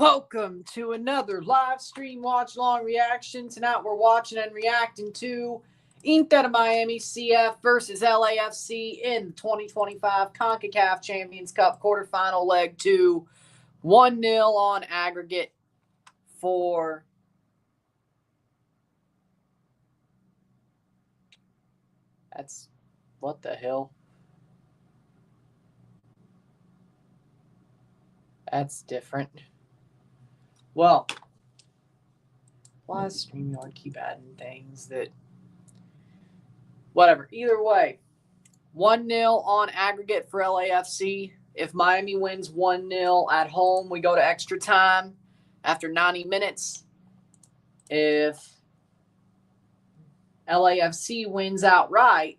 Welcome to another live stream watch long reaction. Tonight we're watching and reacting to Inter Miami CF versus LAFC in the 2025 CONCACAF Champions Cup quarterfinal leg 2. 1-0 on aggregate for what the hell? That's different. Well, why does StreamYard keep adding things that... Whatever. Either way, 1-0 on aggregate for LAFC. If Miami wins 1-0 at home, we go to extra time after 90 minutes. If LAFC wins outright,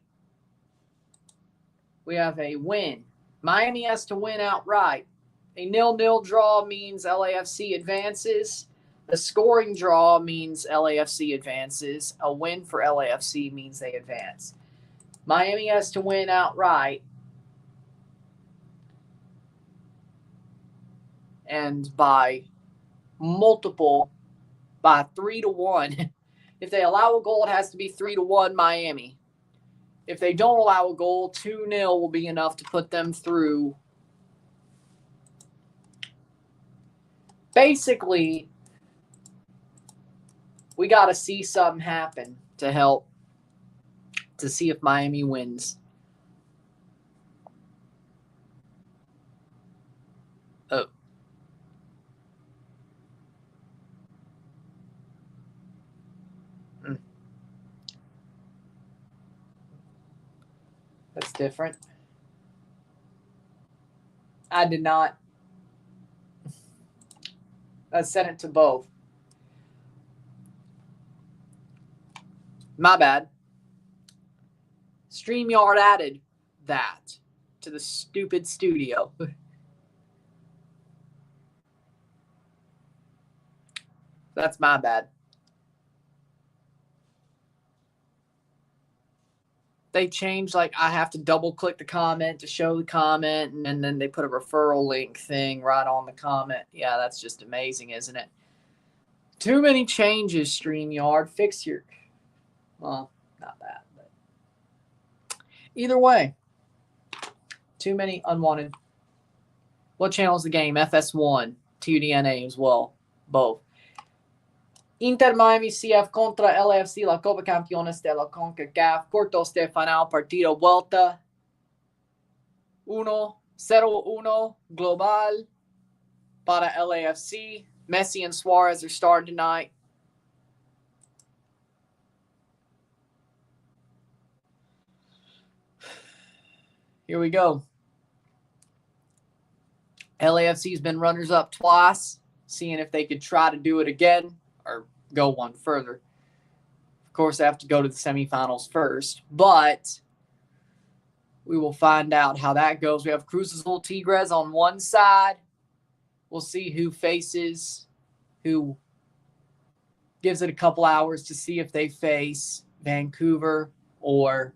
we have a win. Miami has to win outright. A 0-0 draw means LAFC advances. The scoring draw means LAFC advances. A win for LAFC means they advance. Miami has to win outright. And by multiple, by 3-1. If they allow a goal, it has to be 3-1 Miami. If they don't allow a goal, 2-0 will be enough to put them through. Basically, we got to see something happen to help to see if Miami wins. Oh. That's different. I did not. I sent it to both. My bad. StreamYard added that to the stupid studio. That's my bad. They changed, like, I have to double click the comment to show the comment, and then they put a referral link thing right on the comment. Yeah, that's just amazing, isn't it? Too many changes, StreamYard. Fix your... Well, not that, but... Either way, too many unwanted. What channel is the game? FS1, TUDNA as well, both. Inter Miami CF contra LAFC, la Concachampions de la CONCACAF, cuartos de final, partido vuelta, 0-1 global para LAFC. Messi and Suarez are starting tonight. Here we go. LAFC's been runners-up twice, seeing if they could try to do it again or go one further. Of course, they have to go to the semifinals first, but we will find out how that goes. We have Cruz Azul Tigres on one side. We'll see who faces who. Gives it a couple hours to see if they face Vancouver or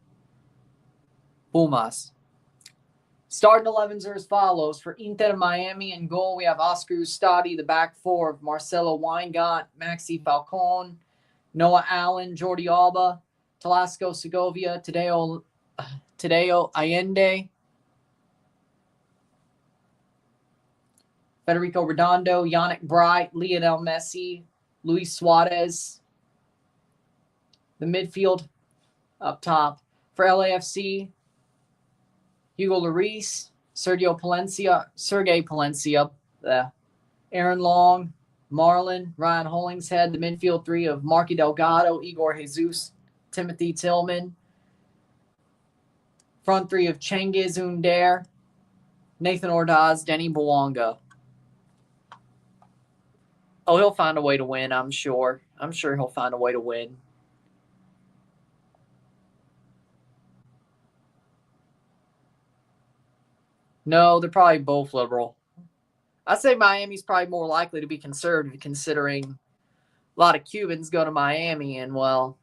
Pumas. Starting 11s are as follows. For Inter Miami in goal, we have Oscar Ustadi, the back four of Marcelo Weingart, Maxi Falcon, Noah Allen, Jordi Alba, Talasco Segovia, Tadeo Allende, Federico Redondo, Yannick Bright, Lionel Messi, Luis Suarez. The midfield up top. For LAFC, Hugo Lloris, Sergei Palencia, Aaron Long, Marlon, Ryan Hollingshead, the midfield three of Marky Delgado, Igor Jesus, Timothy Tillman, front three of Cengiz Under, Nathan Ordaz, Denny Bouanga. Oh, he'll find a way to win, I'm sure. I'm sure he'll find a way to win. No, they're probably both liberal. I'd say Miami's probably more likely to be conservative, considering a lot of Cubans go to Miami, and, well,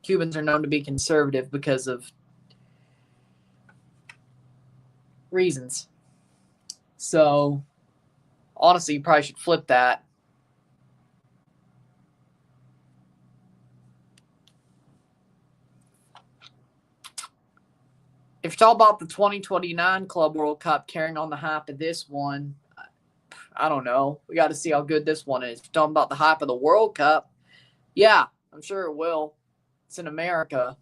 Cubans are known to be conservative because of reasons. So Honestly, you probably should flip that. If you're talking about the 2029 Club World Cup carrying on the hype of this one, I don't know. We got to see how good this one is. If you're talking about the hype of the World Cup, yeah, I'm sure it will. It's in America.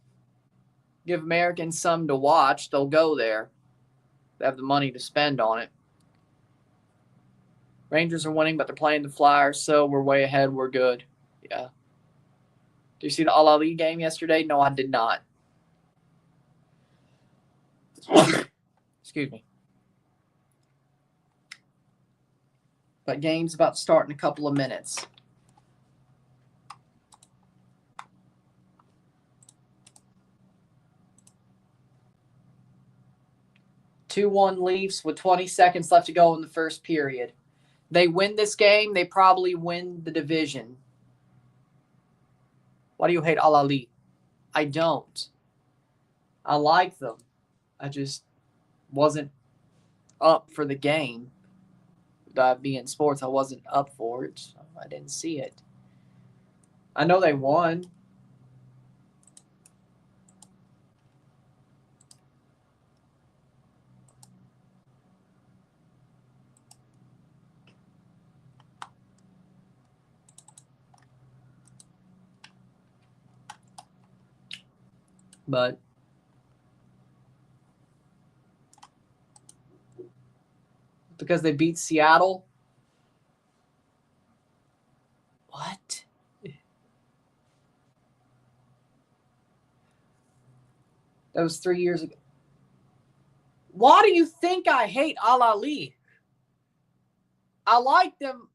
Give Americans something to watch, they'll go there. They have the money to spend on it. Rangers are winning, but they're playing the Flyers, so we're way ahead. We're good. Yeah. Did you see the Al-Ali game yesterday? No, I did not. Excuse me. But game's about to start in a couple of minutes. Two-one Leafs with 20 seconds left to go in the first period. They win this game, they probably win the division. Why do you hate Al-Ali? I don't. I like them. I just wasn't up for the game. Being sports, I wasn't up for it. So I didn't see it. I know they won. But because they beat Seattle. What? That was 3 years ago. Why do you think I hate Al-Ali? I like them.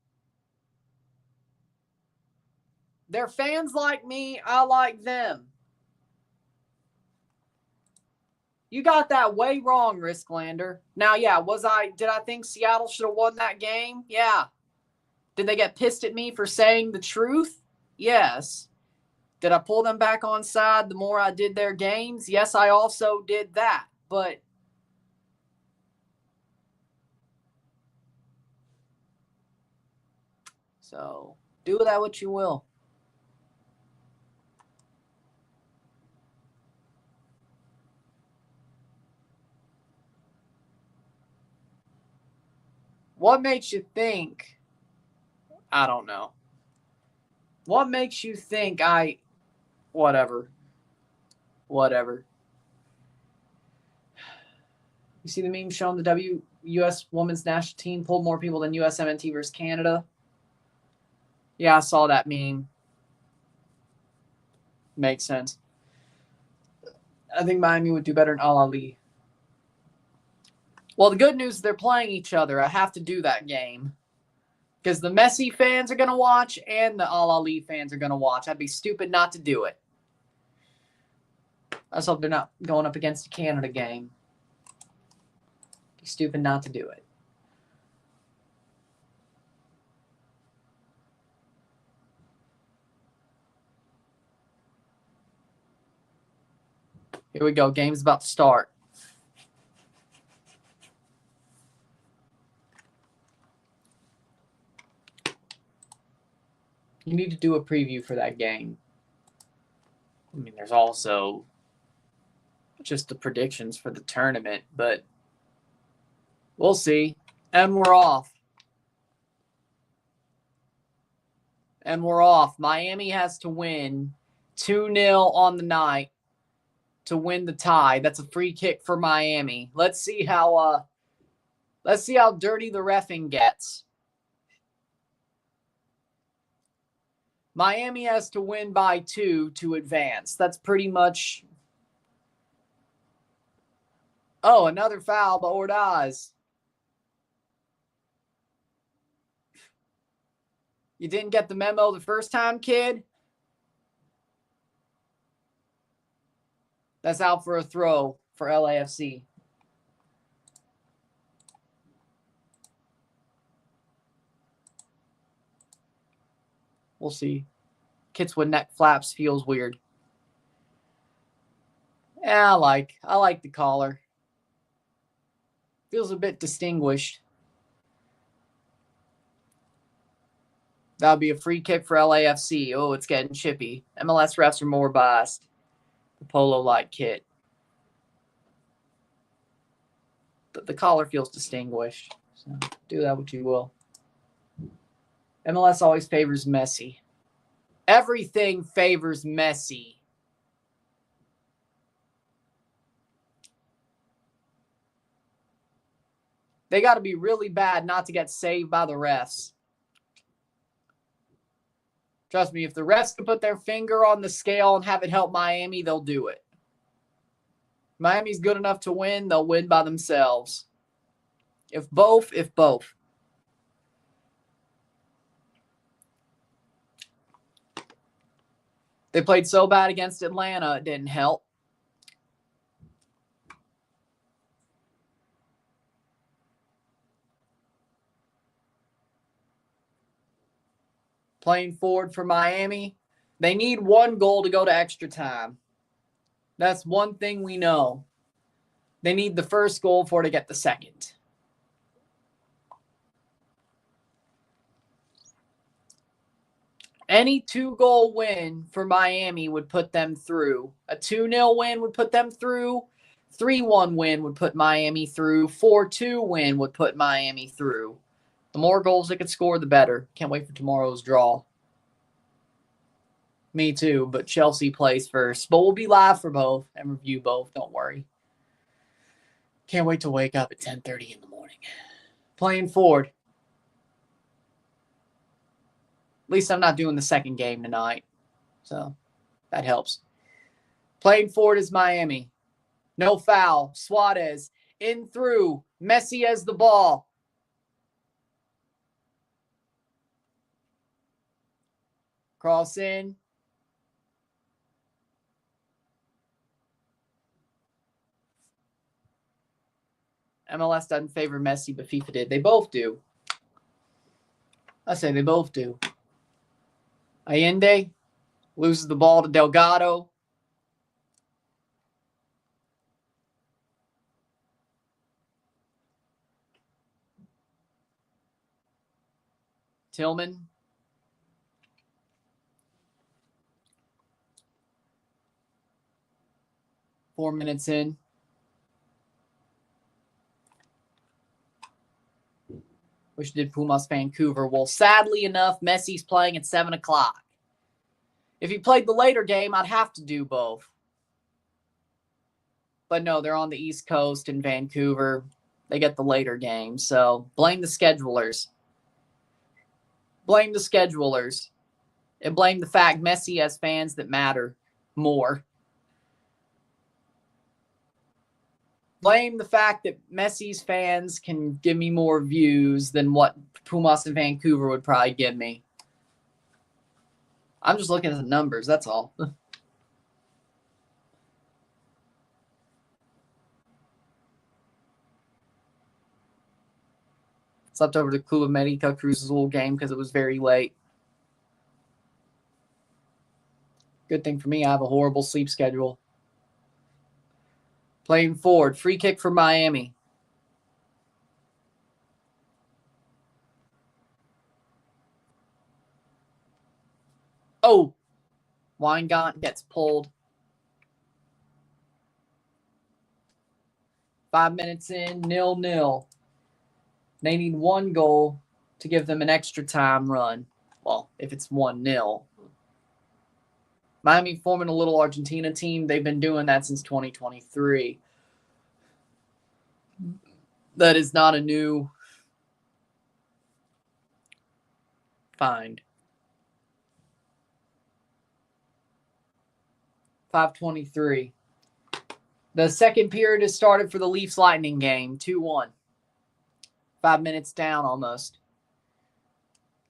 Their fans like me. I like them. You got that way wrong, Risklander. Now, yeah, did I think Seattle should have won that game? Yeah. Did they get pissed at me for saying the truth? Yes. Did I pull them back on side the more I did their games? Yes, I also did that. But so do with that what you will. What makes you think? I don't know. What makes you think whatever. Whatever. You see the meme showing the U.S. women's national team pulled more people than USMNT versus Canada? Yeah, I saw that meme. Makes sense. I think Miami would do better in Al-Ali. Well, the good news is they're playing each other. I have to do that game. Because the Messi fans are going to watch and the Al-Ali fans are going to watch. I'd be stupid not to do it. I just hope they're not going up against a Canada game. Be stupid not to do it. Here we go. Game's about to start. You need to do a preview for that game. I mean, there's also just the predictions for the tournament, but we'll see. And we're off. And we're off. Miami has to win 2-0 on the night to win the tie. That's a free kick for Miami. Let's see how dirty the reffing gets. Miami has to win by 2 to advance. That's pretty much. Oh, another foul by Ordaz. You didn't get the memo the first time, kid? That's out for a throw for LAFC. We'll see. Kits with neck flaps feels weird. Yeah, I like the collar. Feels a bit distinguished. That would be a free kick for LAFC. Oh, it's getting chippy. MLS refs are more biased. The polo-like kit. The collar feels distinguished. So do that what you will. MLS always favors Messi. Everything favors Messi. They got to be really bad not to get saved by the refs. Trust me, if the refs can put their finger on the scale and have it help Miami, they'll do it. Miami's good enough to win, they'll win by themselves. If both. They played so bad against Atlanta, it didn't help. Playing forward for Miami, they need one goal to go to extra time. That's one thing we know. They need the first goal for to get the second. Any 2-goal win for Miami would put them through. A 2-0 win would put them through. 3-1 win would put Miami through. 4-2 win would put Miami through. The more goals they could score, the better. Can't wait for tomorrow's draw. Me too, but Chelsea plays first. But we'll be live for both and review both. Don't worry. Can't wait to wake up at 10:30 in the morning. Playing forward. At least I'm not doing the second game tonight. So that helps. Playing forward is Miami. No foul. Suarez in through. Messi has the ball. Cross in. MLS doesn't favor Messi, but FIFA did. They both do. I say they both do. Allende loses the ball to Delgado. Tillman. Four minutes in. Wish did Pumas Vancouver. Well, sadly enough, Messi's playing at 7 o'clock. If he played the later game, I'd have to do both. But no, they're on the East Coast in Vancouver. They get the later game. So blame the schedulers. Blame the schedulers. And blame the fact Messi has fans that matter more. Blame the fact that Messi's fans can give me more views than what Pumas in Vancouver would probably give me. I'm just looking at the numbers, that's all. Slept over to Club America Cruz's little game because it was very late. Good thing for me, I have a horrible sleep schedule. Playing forward. Free kick for Miami. Oh! Weingart gets pulled. 5 minutes in, 0-0. They need one goal to give them an extra time run. Well, if it's 1-0. Miami forming a little Argentina team. They've been doing that since 2023. That is not a new find. 5:23. The second period has started for the Leafs Lightning game. 2-1. 5 minutes down almost.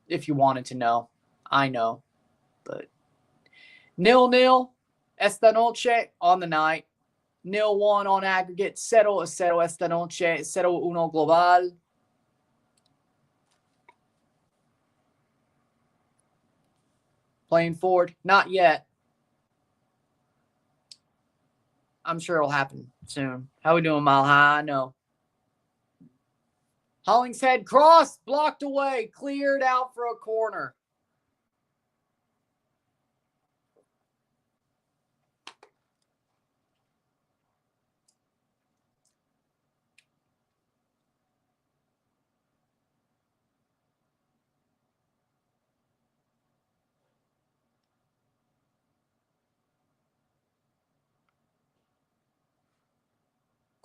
If you wanted to know. I know. But 0-0 esta noche on the night. 0-1 on aggregate. 0-0 esta noche. 0-1 global. Playing forward. Not yet. I'm sure it'll happen soon. How we doing, Mile High? I know. Hollingshead cross. Blocked away. Cleared out for a corner.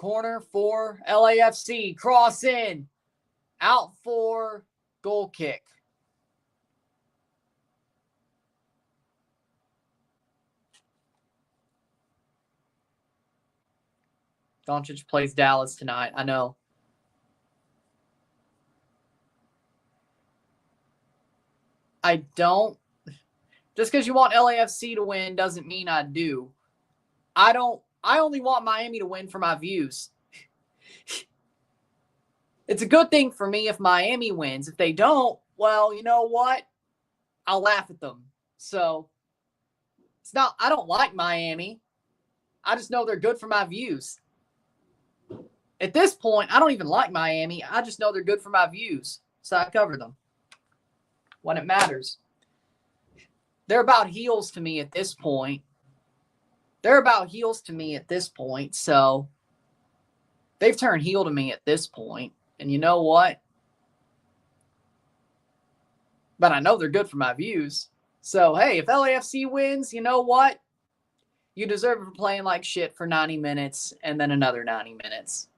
Corner for LAFC. Cross in. Out for goal kick. Doncic plays Dallas tonight. I know. I don't. Just because you want LAFC to win doesn't mean I do. I only want Miami to win for my views. It's a good thing for me if Miami wins. If they don't, well, you know what? I'll laugh at them. So it's not, I don't like Miami. I just know they're good for my views. At this point, I don't even like Miami. I just know they're good for my views. So I cover them when it matters. They're about heels to me at this point. So they've turned heel to me at this point. And you know what? But I know they're good for my views. So, hey, if LAFC wins, you know what? You deserve it for playing like shit for 90 minutes and then another 90 minutes.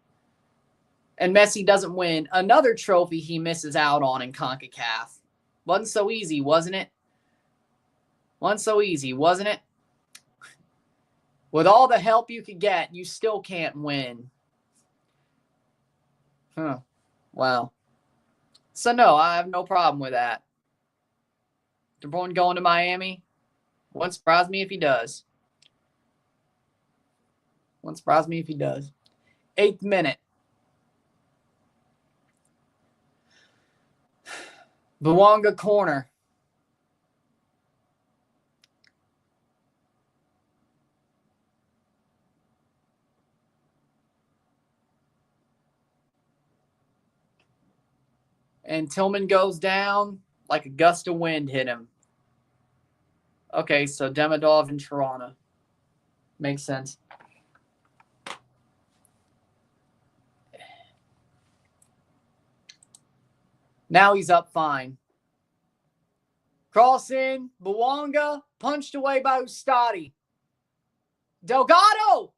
And Messi doesn't win another trophy he misses out on in CONCACAF. Wasn't so easy, wasn't it? With all the help you could get, you still can't win. Wow. So, no, I have no problem with that. De Bruyne going to Miami? Wouldn't surprise me if he does. 8th minute. Bouanga corner. And Tillman goes down like a gust of wind hit him. Okay, so Demidov and Toronto. Makes sense. Now he's up fine. Cross in. Bouanga punched away by Ustadi. Delgado.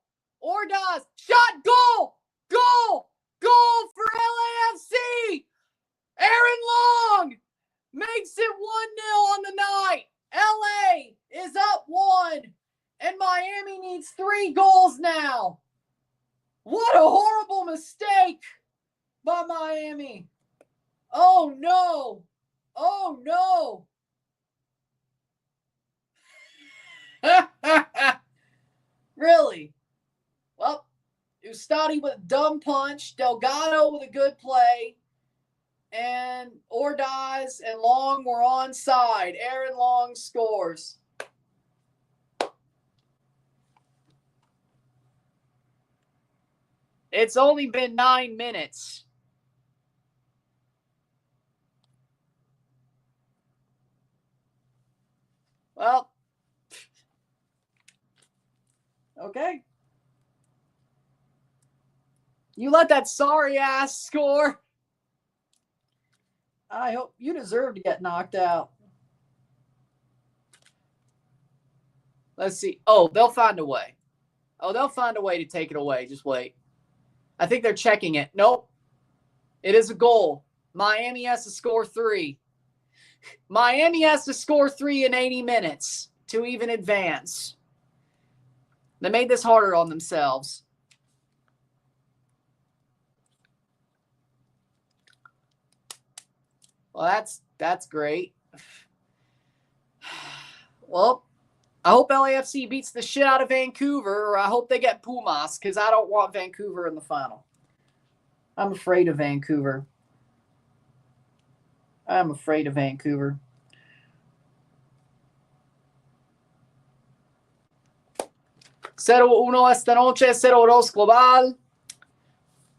Ordaz. Shot. Goal. Goal. Goal for LAFC. Aaron Long makes it 1-0 on the night. LA is up 1. And Miami needs 3 goals now. What a horrible mistake by Miami. Oh, no. Oh, no. Really? Well, Ustadi with a dumb punch. Delgado with a good play. And Ordaz and Long were onside. Aaron Long scores. It's only been 9 minutes. Well, okay. You let that sorry ass score. I hope you deserve to get knocked out. Let's see. Oh, they'll find a way. They'll find a way to take it away. Just wait. I think they're checking it. Nope. It is a goal. Miami has to score 3. Miami has to score 3 in 80 minutes to even advance. They made this harder on themselves. Well, that's great. Well, I hope LAFC beats the shit out of Vancouver, or I hope they get Pumas, because I don't want Vancouver in the final. I'm afraid of Vancouver. 0-1 esta noche, 0-2 global.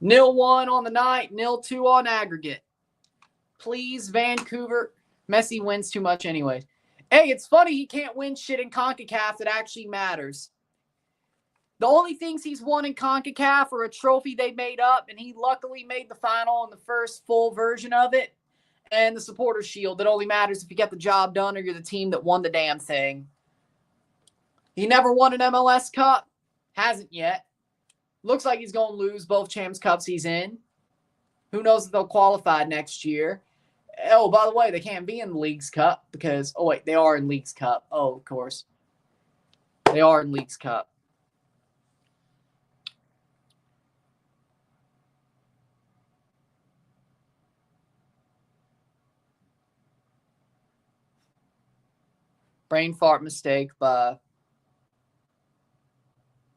0-1 on the night, 0-2 on aggregate. Please, Vancouver. Messi wins too much anyways. Hey, it's funny he can't win shit in CONCACAF that actually matters. The only things he's won in CONCACAF are a trophy they made up, and he luckily made the final in the first full version of it, and the Supporters' Shield that only matters if you get the job done or you're the team that won the damn thing. He never won an MLS Cup. Hasn't yet. Looks like he's going to lose both Champions Cups he's in. Who knows if they'll qualify next year. Oh, by the way, they can't be in the Leagues Cup because, oh, wait, they are in Leagues Cup. Oh, of course. They are in Leagues Cup. Brain fart mistake, but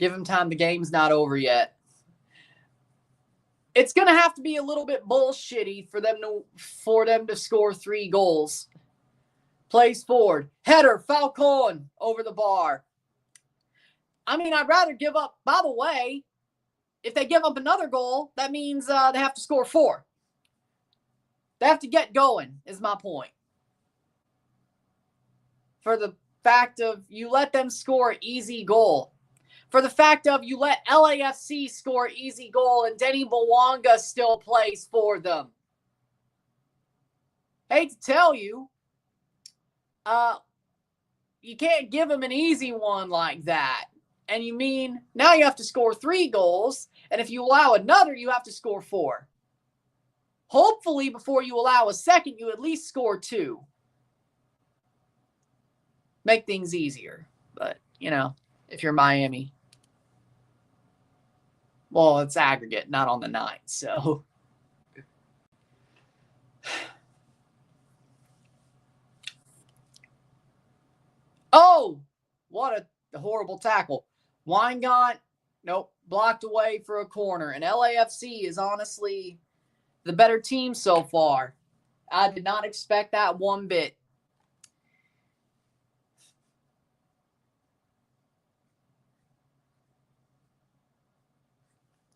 give him time. The game's not over yet. It's going to have to be a little bit bullshitty for them to score 3 goals. Plays forward. Header, Falcon over the bar. I mean, I'd rather give up. By the way, if they give up another goal, that means they have to score 4. They have to get going, is my point. For the fact of you let them score an easy goal. For the fact of you let LAFC score an easy goal and Denny Bwanga still plays for them. Hate to tell you, you can't give him an easy one like that. And you mean now you have to score 3 goals, and if you allow another, you have to score 4. Hopefully, before you allow a second, you at least score 2. Make things easier. But, you know, if you're Miami, well, it's aggregate, not on the night. So, oh, what a horrible tackle. Weingart, nope, blocked away for a corner. And LAFC is honestly the better team so far. I did not expect that one bit.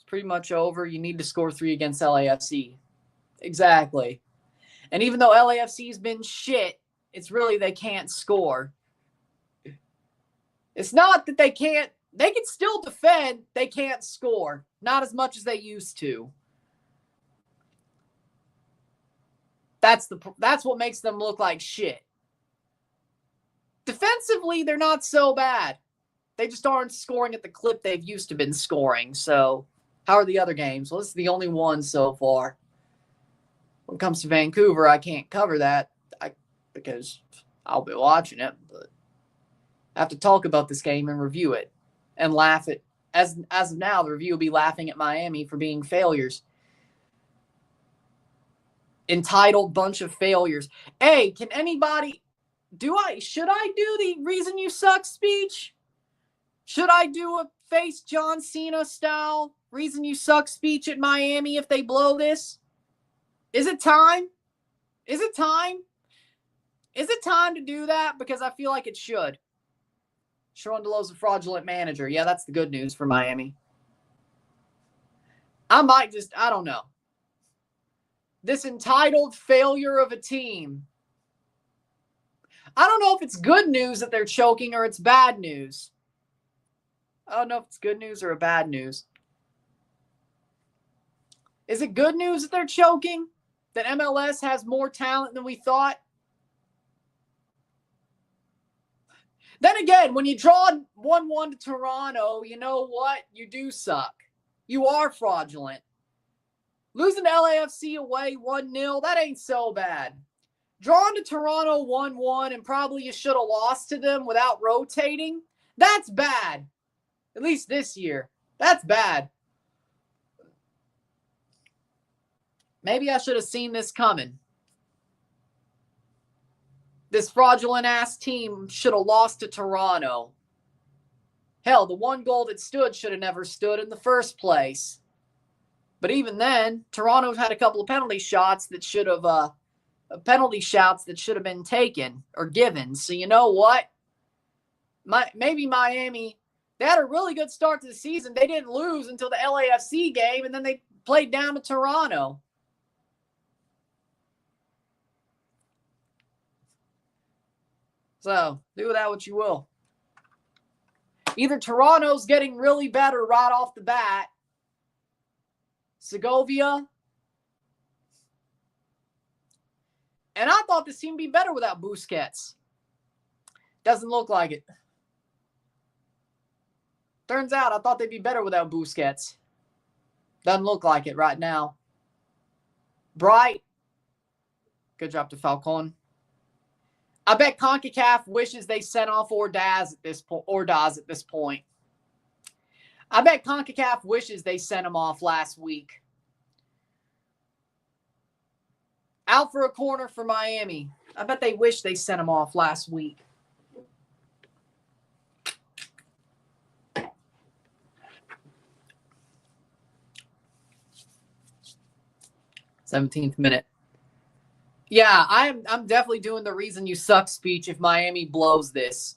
Pretty much over. You need to score 3 against LAFC. Exactly. And even though LAFC's been shit, it's really they can't score. It's not that they can't. They can still defend. They can't score. Not as much as they used to. That's what makes them look like shit. Defensively, they're not so bad. They just aren't scoring at the clip they've used to been scoring. So how are the other games? Well, this is the only one so far. When it comes to Vancouver, I can't cover that because I'll be watching it. But I have to talk about this game and review it and laugh at. As of now, the review will be laughing at Miami for being failures. Entitled bunch of failures. Hey, can anybody... Should I do the reason you suck speech? Should I do a face John Cena style reason you suck speech at Miami if they blow this? Is it time? Is it time? Is it time to do that? Because I feel like it should. Sharondelo's a fraudulent manager. Yeah, that's the good news for Miami. I don't know. This entitled failure of a team. I don't know if it's good news that they're choking or it's bad news. I don't know if it's good news or a bad news. Is it good news that they're choking? That MLS has more talent than we thought? Then again, when you draw 1-1 to Toronto, you know what? You do suck. You are fraudulent. Losing to LAFC away 1-0, that ain't so bad. Drawing to Toronto 1-1 and probably you should have lost to them without rotating, that's bad. At least this year. That's bad. Maybe I should have seen this coming. This fraudulent-ass team should have lost to Toronto. Hell, the one goal that stood should have never stood in the first place. But even then, Toronto's had a couple of penalty shots that should have been taken or given. So you know what? Maybe Miami, they had a really good start to the season. They didn't lose until the LAFC game, and then they played down to Toronto. So, do with that what you will. Either Toronto's getting really better right off the bat. Segovia. And I thought this team would be better without Busquets. Doesn't look like it. Turns out I thought they'd be better without Busquets. Doesn't look like it right now. Bright. Good job to Falcon. I bet CONCACAF wishes they sent off Ordaz at this point. Ordaz at this point. I bet CONCACAF wishes they sent him off last week. Out for a corner for Miami. I bet they wish they sent him off last week. '17th minute. Yeah, I'm definitely doing the reason you suck speech if Miami blows this.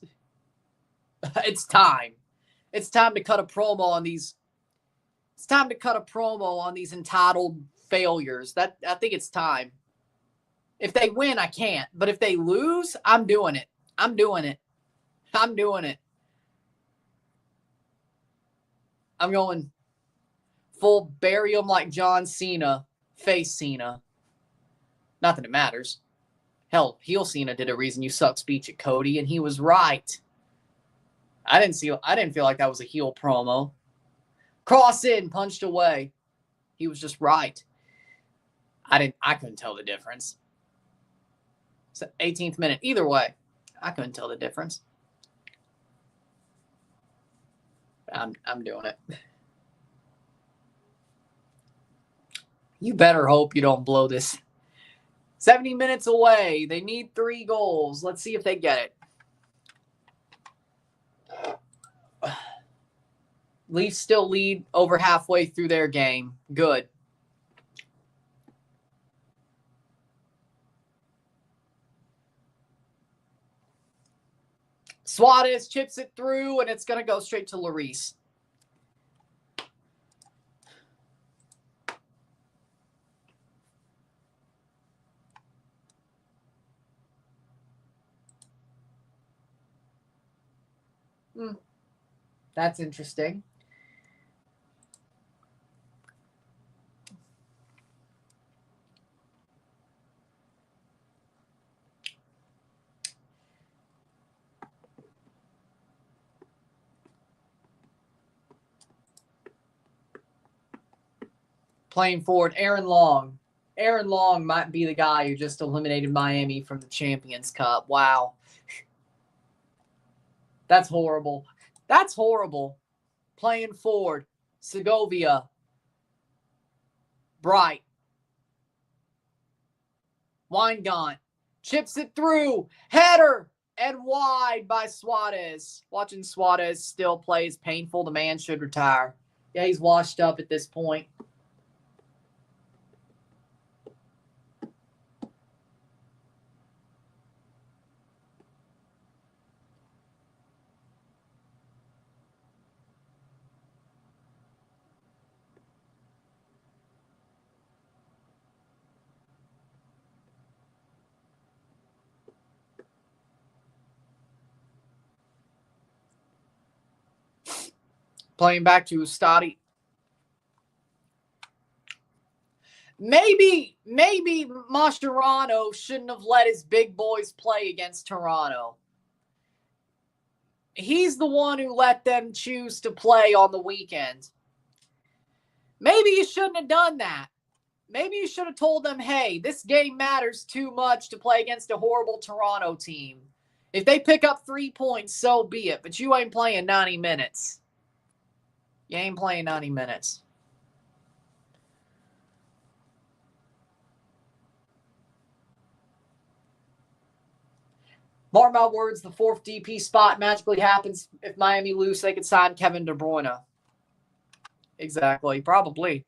It's time. It's time to cut a promo on these. It's time to cut a promo on these entitled failures. I think it's time. If they win, I can't. But if they lose, I'm doing it. I'm doing it. I'm doing it. I'm going full bury him like John Cena, face Cena. Not that it matters. Hell, heel Cena did a reason you suck speech at Cody, and he was right. I didn't feel like that was a heel promo. Cross in, punched away. He was just right. I couldn't tell the difference. It's the 18th minute. Either way, I couldn't tell the difference. I'm doing it. You better hope you don't blow this. 70 minutes away. They need 3 goals. Let's see if they get it. Leafs still lead over halfway through their game. Good. Suarez chips it through, and it's going to go straight to Lloris. That's interesting. Playing forward, Aaron Long. Aaron Long might be the guy who just eliminated Miami from the Champions Cup. Wow. That's horrible. That's horrible. Playing forward, Segovia. Bright. Weingart. Chips it through. Header. And wide by Suarez. Watching Suarez still play is painful. The man should retire. Yeah, he's washed up at this point. Playing back to Ustadi. Maybe Mascherano shouldn't have let his big boys play against Toronto. He's the one who let them choose to play on the weekend. Maybe you shouldn't have done that. Maybe you should have told them, hey, this game matters too much to play against a horrible Toronto team. If they pick up 3 points, so be it. But you ain't playing 90 minutes. You ain't playing 90 minutes. Mark my words, the 4th DP spot magically happens. If Miami lose, they could sign Kevin De Bruyne. Exactly. Probably.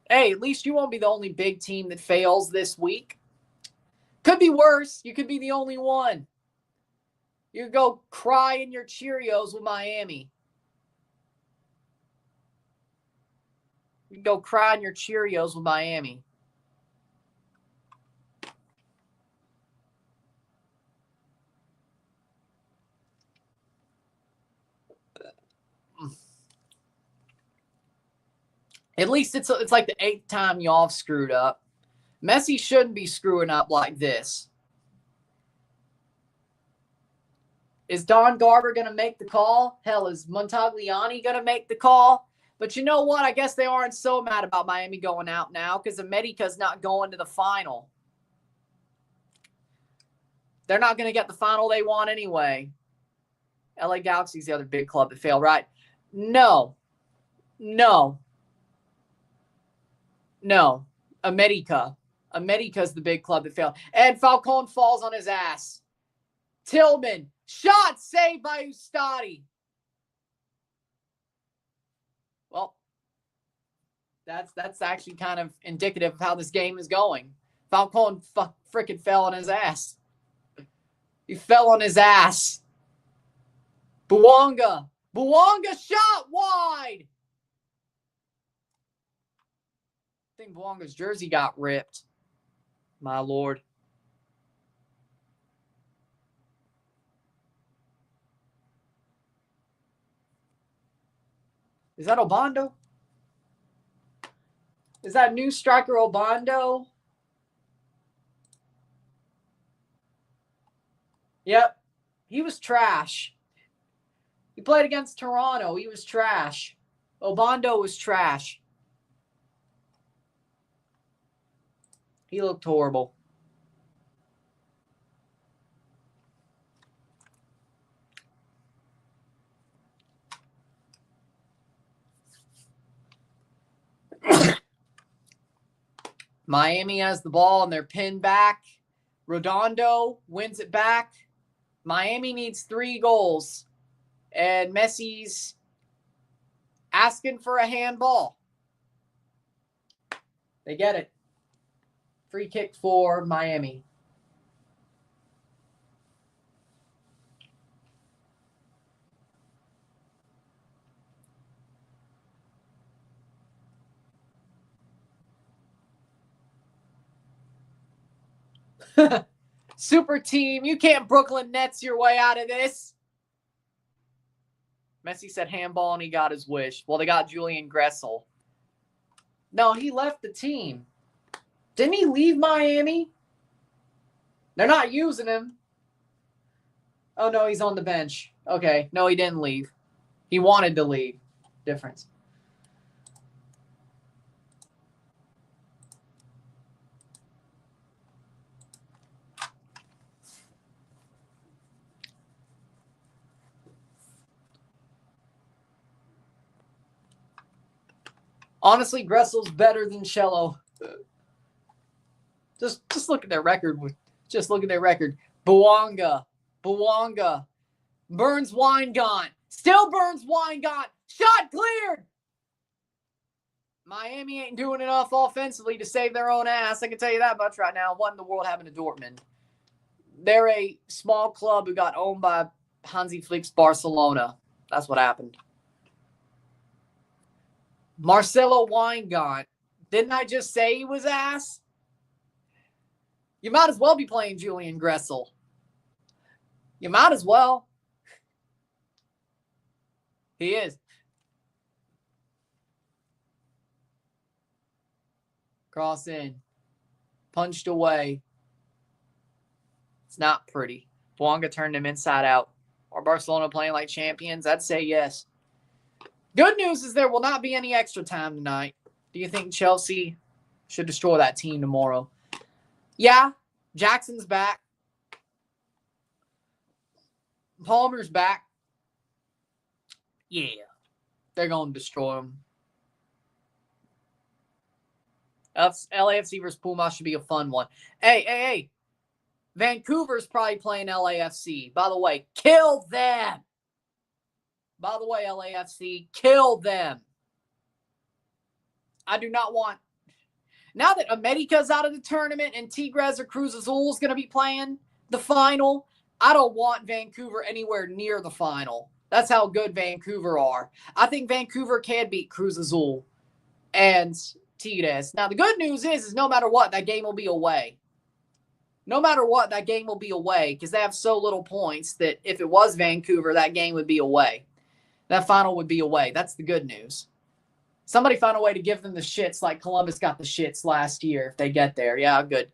Hey, at least you won't be the only big team that fails this week. Could be worse. You could be the only one. You could go cry in your Cheerios with Miami. You can go cry in your Cheerios with Miami. At least it's like the 8th time y'all have screwed up. Messi shouldn't be screwing up like this. Is Don Garber going to make the call? Hell, is Montagliani going to make the call? But you know what? I guess they aren't so mad about Miami going out now because America's not going to the final. They're not going to get the final they want anyway. LA Galaxy's the other big club that failed, right? No. America. America's the big club that failed. And Falcone falls on his ass. Tillman. Shot saved by Ustadi. Well, that's actually kind of indicative of how this game is going. Falcone freaking fell on his ass. He fell on his ass. Bouanga shot wide. I think Bouanga's jersey got ripped. My Lord. Is that Obando? Is that new striker Obando? Yep. He was trash. He played against Toronto. He was trash. Obando was trash. He looked horrible. Miami has the ball and they're pinned back. Redondo wins it back. Miami needs 3 goals. And Messi's asking for a handball. They get it. Free kick for Miami. Super team. You can't Brooklyn Nets your way out of this. Messi said handball and he got his wish. Well, they got Julian Gressel. No, he left the team. Didn't he leave Miami? They're not using him. Oh, no, he's on the bench. Okay. No, he didn't leave. He wanted to leave. Difference. Honestly, Gressel's better than Cello. Just look at their record. Just look at their record. Bouanga. Burns Weingart. Still Burns Weingart. Shot cleared. Miami ain't doing enough offensively to save their own ass. I can tell you that much right now. What in the world happened to Dortmund? They're a small club who got owned by Hansi Flick's Barcelona. That's what happened. Marcelo Weingart. Didn't I just say he was ass? You might as well be playing Julian Gressel. You might as well. He is. Cross in. Punched away. It's not pretty. Bouanga turned him inside out. Are Barcelona playing like champions? I'd say yes. Good news is there will not be any extra time tonight. Do you think Chelsea should destroy that team tomorrow? Yeah. Jackson's back. Palmer's back. Yeah. They're going to destroy them. LAFC versus Pumas should be a fun one. Hey. Vancouver's probably playing LAFC. By the way, kill them. By the way, LAFC, kill them. I do not want... Now that America's out of the tournament and Tigres or Cruz Azul is going to be playing the final, I don't want Vancouver anywhere near the final. That's how good Vancouver are. I think Vancouver can beat Cruz Azul and Tigres. Now, the good news is no matter what, that game will be away. No matter what, that game will be away because they have so little points that if it was Vancouver, that game would be away. That final would be away. That's the good news. Somebody found a way to give them the shits like Columbus got the shits last year if they get there. Yeah, good.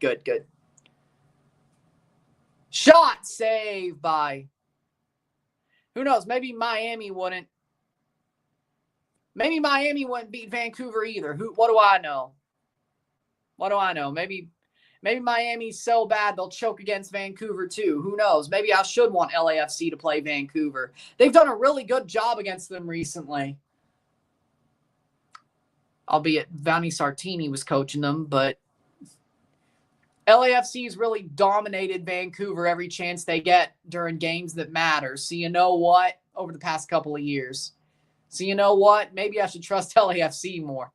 Shot saved by Who knows? Maybe Miami wouldn't. Maybe Miami wouldn't beat Vancouver either. What do I know? What do I know? Maybe Miami's so bad they'll choke against Vancouver too. Who knows? Maybe I should want LAFC to play Vancouver. They've done a really good job against them recently. Albeit Vanni Sartini was coaching them, but LAFC's really dominated Vancouver every chance they get during games that matter. So you know what? Over the past couple of years. So you know what? Maybe I should trust LAFC more.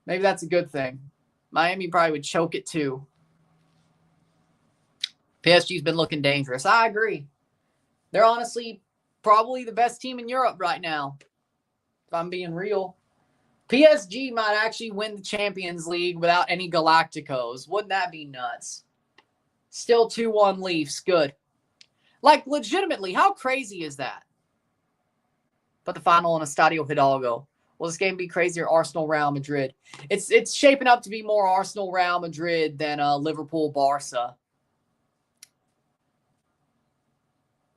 Maybe that's a good thing. Miami probably would choke it too. PSG's been looking dangerous. I agree. They're honestly probably the best team in Europe right now, if I'm being real. PSG might actually win the Champions League without any Galacticos. Wouldn't that be nuts? Still 2-1 Leafs. Good. Like, legitimately, how crazy is that? But the final in Estadio Hidalgo. Will this game be crazier? Arsenal, Real Madrid. It's shaping up to be more Arsenal, Real Madrid than Liverpool, Barca.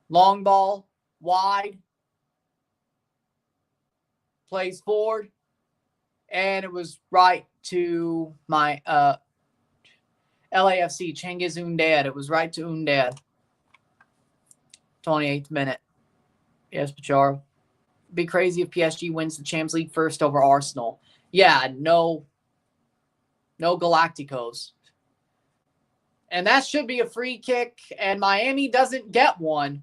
Long ball, wide. Plays forward. And it was right to my LAFC, Cengiz Ünder. It was right to Ünder. 28th minute. Yes, Pacharo. Be crazy if PSG wins the Champions League first over Arsenal. Yeah, no Galacticos. And that should be a free kick, and Miami doesn't get one.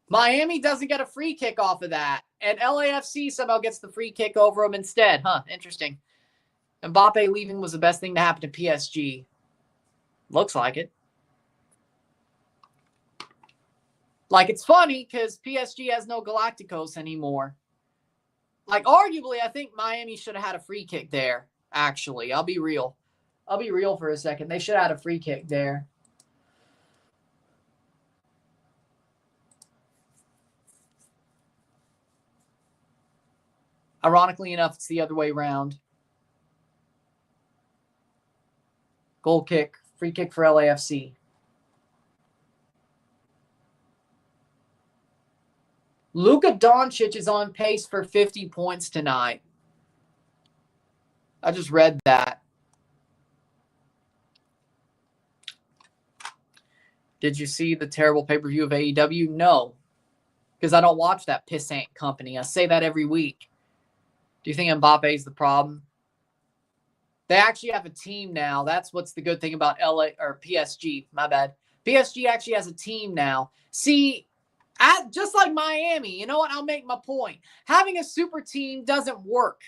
Miami doesn't get a free kick off of that. And LAFC somehow gets the free kick over them instead. Huh, interesting. Mbappe leaving was the best thing to happen to PSG. Looks like it. Like, it's funny because PSG has no Galacticos anymore. Like, arguably, I think Miami should have had a free kick there, actually. I'll be real. I'll be real for a second. They should have had a free kick there. Ironically enough, it's the other way around. Goal kick, free kick for LAFC. Luka Doncic is on pace for 50 points tonight. I just read that. Did you see the terrible pay-per-view of AEW? No, because I don't watch that pissant company. I say that every week. Do you think Mbappe is the problem? They actually have a team now. That's what's the good thing about PSG. My bad. PSG actually has a team now. See, just like Miami, you know what? I'll make my point. Having a super team doesn't work.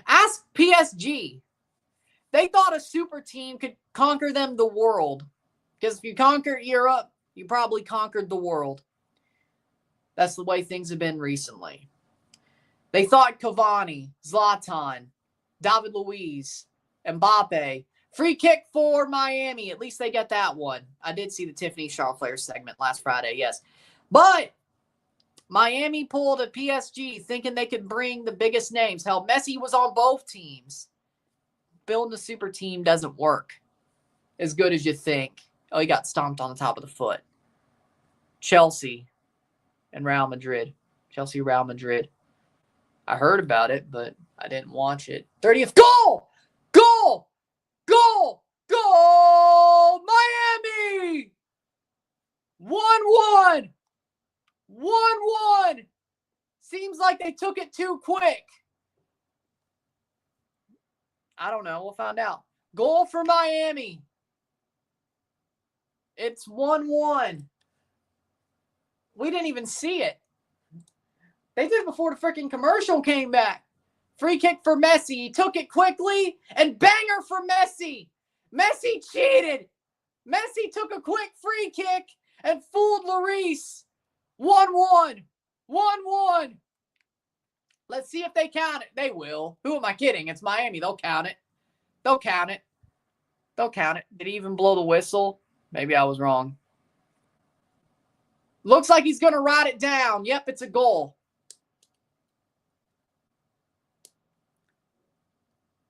Ask PSG. They thought a super team could conquer them the world. Because if you conquer Europe, you probably conquered the world. That's the way things have been recently. They thought Cavani, Zlatan, David Luiz, Mbappe. Free kick for Miami. At least they get that one. I did see the Tiffany Charflair segment last Friday, yes. But Miami pulled a PSG thinking they could bring the biggest names. Hell, Messi was on both teams. Building a super team doesn't work as good as you think. Oh, he got stomped on the top of the foot. Chelsea and Real Madrid. Chelsea, Real Madrid. I heard about it, but I didn't watch it. 30th goal! Goal! Goal! Goal! Miami! 1-1! 1-1! Seems like they took it too quick. I don't know. We'll find out. Goal for Miami. It's 1-1. We didn't even see it. They did it before the freaking commercial came back. Free kick for Messi. He took it quickly, and banger for Messi. Messi cheated. Messi took a quick free kick and fooled Lloris. 1-1. 1-1. Let's see if they count it. They will. Who am I kidding? It's Miami. They'll count it. They'll count it. They'll count it. Did he even blow the whistle? Maybe I was wrong. Looks like he's going to write it down. Yep, it's a goal.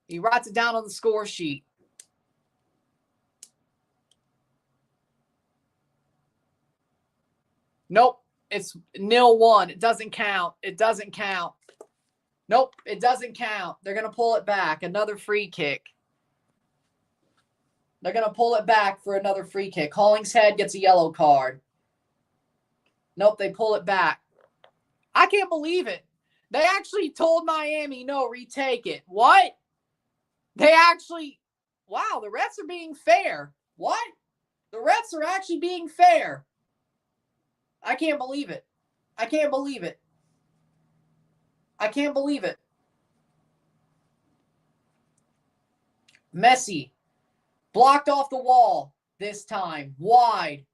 He writes it down on the score sheet. Nope. It's 0-1. It doesn't count. It doesn't count. Nope, it doesn't count. They're going to pull it back. Another free kick. They're going to pull it back for another free kick. Hollingshead gets a yellow card. Nope, they pull it back. I can't believe it. They actually told Miami, no, retake it. What? They actually, wow, the refs are being fair. What? The refs are actually being fair. I can't believe it. I can't believe it. I can't believe it. Messi blocked off the wall this time. Wide.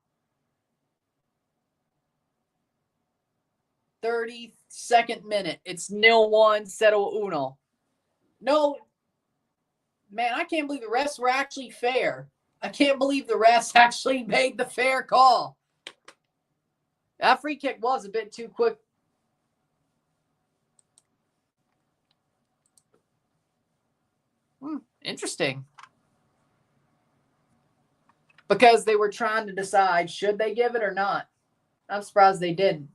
32nd minute. It's 0-1, 0-1. No, man, I can't believe the refs were actually fair. I can't believe the refs actually made the fair call. That free kick was a bit too quick. Interesting. Because they were trying to decide, should they give it or not? I'm surprised they didn't.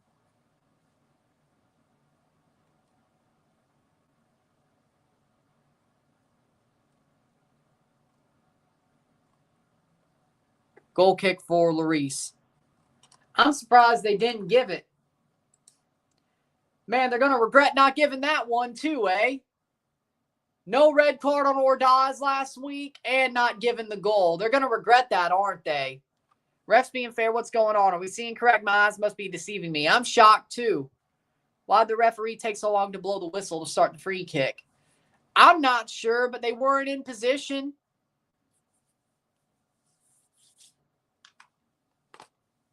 Goal kick for Lloris. I'm surprised they didn't give it. Man, they're going to regret not giving that one too, eh? No red card on Ordaz last week and not giving the goal. They're going to regret that, aren't they? Refs being fair, what's going on? Are we seeing correct? My eyes must be deceiving me. I'm shocked too. Why'd the referee take so long to blow the whistle to start the free kick? I'm not sure, but they weren't in position.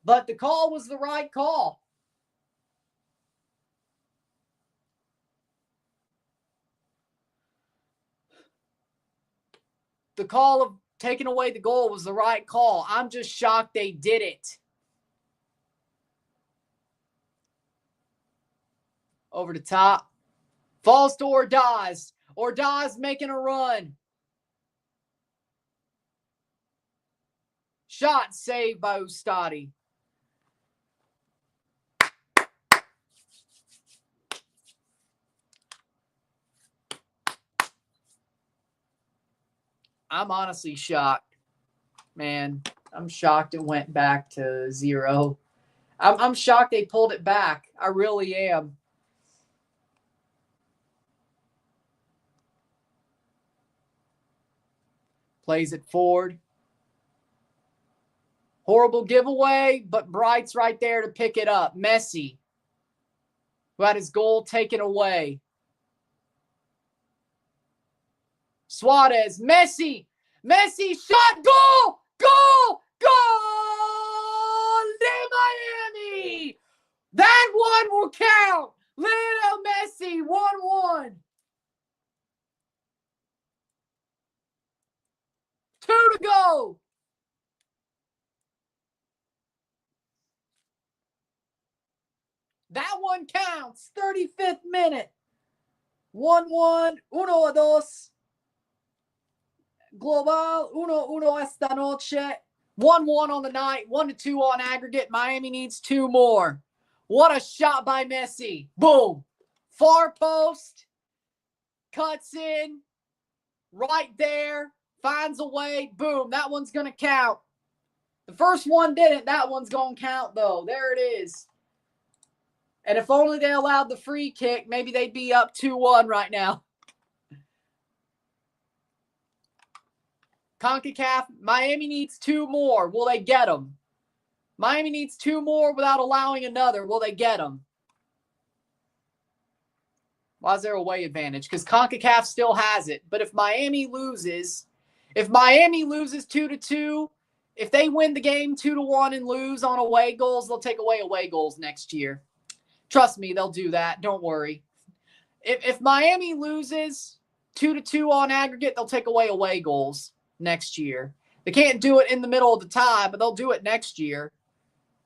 But the call was the right call. The call of taking away the goal was the right call. I'm just shocked they did it. Over the top. Falls to Ordaz. Ordaz making a run. Shot saved by Ustadi. I'm honestly shocked. Man, I'm shocked it went back to 0. I'm shocked they pulled it back. I really am. Plays it forward. Horrible giveaway, but Bright's right there to pick it up. Messi, who had his goal taken away. Suarez, Messi, shot, goal, goal, goal, de Miami. That one will count. Lionel Messi, 1-1. 2 to go. That one counts. 35th minute. 1-1. 1-2. Global. 1-1 esta noche. 1-1 on the night. 1-2 on aggregate. Miami needs 2 more. What a shot by Messi. Boom. Far post. Cuts in. Right there. Finds a way. Boom. That one's going to count. The first one didn't. That one's going to count, though. There it is. And if only they allowed the free kick, maybe they'd be up 2-1 right now. CONCACAF, Miami needs 2 more. Will they get them? Miami needs 2 more without allowing another. Will they get them? Why is there a away advantage? Because CONCACAF still has it. But if Miami loses 2-2, if they win the game 2-1 and lose on away goals, they'll take away away goals next year. Trust me, they'll do that. Don't worry. If Miami loses 2-2 on aggregate, they'll take away goals next year. They can't do it in the middle of the tie, but they'll do it next year.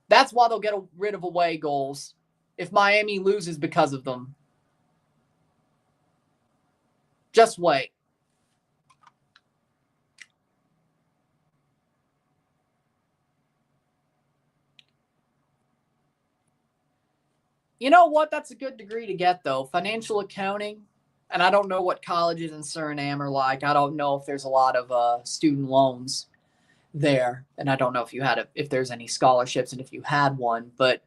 That's why they'll get rid of away goals if Miami loses because of them. Just wait. You know what? That's a good degree to get, though. Financial accounting. And I don't know what colleges in Suriname are like. I don't know if there's a lot of student loans there. And I don't know if there's any scholarships and if you had one. But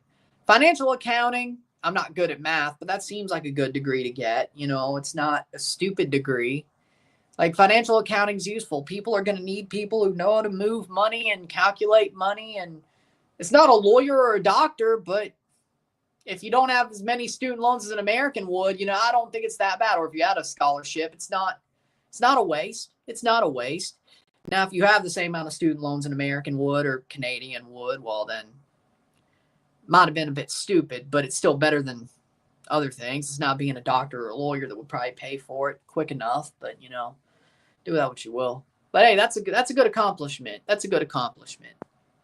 financial accounting, I'm not good at math, but that seems like a good degree to get. You know, it's not a stupid degree. Like, financial accounting is useful. People are going to need people who know how to move money and calculate money. And it's not a lawyer or a doctor, but if you don't have as many student loans as an American would, you know, I don't think it's that bad. Or if you had a scholarship, it's not a waste. It's not a waste. Now, if you have the same amount of student loans an American would or Canadian would, well, then might have been a bit stupid, but it's still better than other things. It's not being a doctor or a lawyer that would probably pay for it quick enough, but, you know, do that what you will. But hey, that's a good accomplishment. That's a good accomplishment.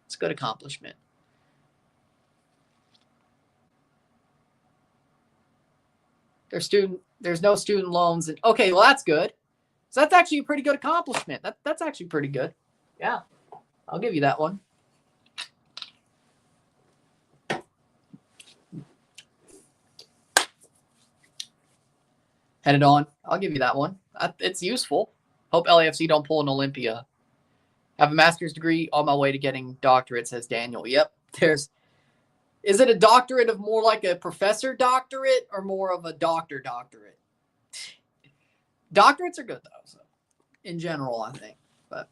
It's a good accomplishment. There's no student loans. Okay, well, that's good. So that's actually a pretty good accomplishment. That's actually pretty good. Yeah, I'll give you that one. Headed on. I'll give you that one. It's useful. Hope LAFC don't pull an Olympia. Have a master's degree on my way to getting doctorate, says Daniel. Yep. Is it a doctorate of more like a professor doctorate or more of a doctor doctorate? Doctorates are good, though, so in general, I think. But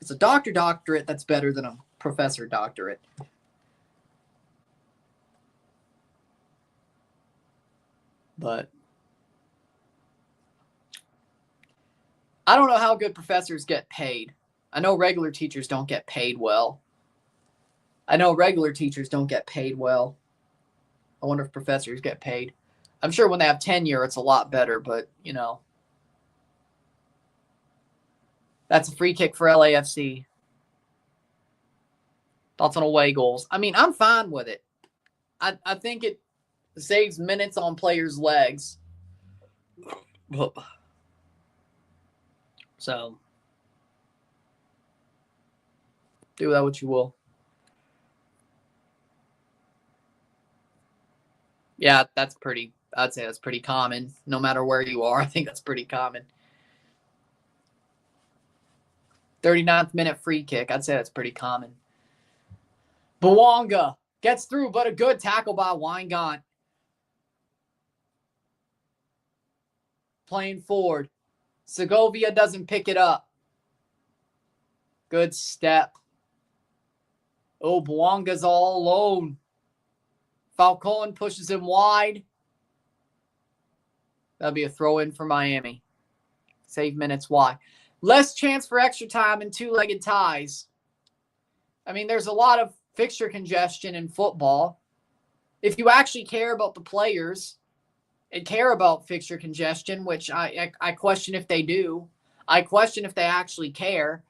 it's a doctor doctorate that's better than a professor doctorate. But I don't know how good professors get paid. I know regular teachers don't get paid well. I wonder if professors get paid. I'm sure when they have tenure, it's a lot better, but, you know. That's a free kick for LAFC. Thoughts on away goals? I mean, I'm fine with it. I think it saves minutes on players' legs. So, do that what you will. Yeah, I'd say that's pretty common. No matter where you are, I think that's pretty common. 39th minute free kick. I'd say that's pretty common. Bouanga gets through, but a good tackle by Weingart. Playing forward. Segovia doesn't pick it up. Good step. Oh, Bouanga's all alone. Falcon pushes him wide. That'll be a throw-in for Miami. Save minutes. Why? Less chance for extra time and two-legged ties. I mean, there's a lot of fixture congestion in football. If you actually care about the players and care about fixture congestion, which I question if they do. I question if they actually care.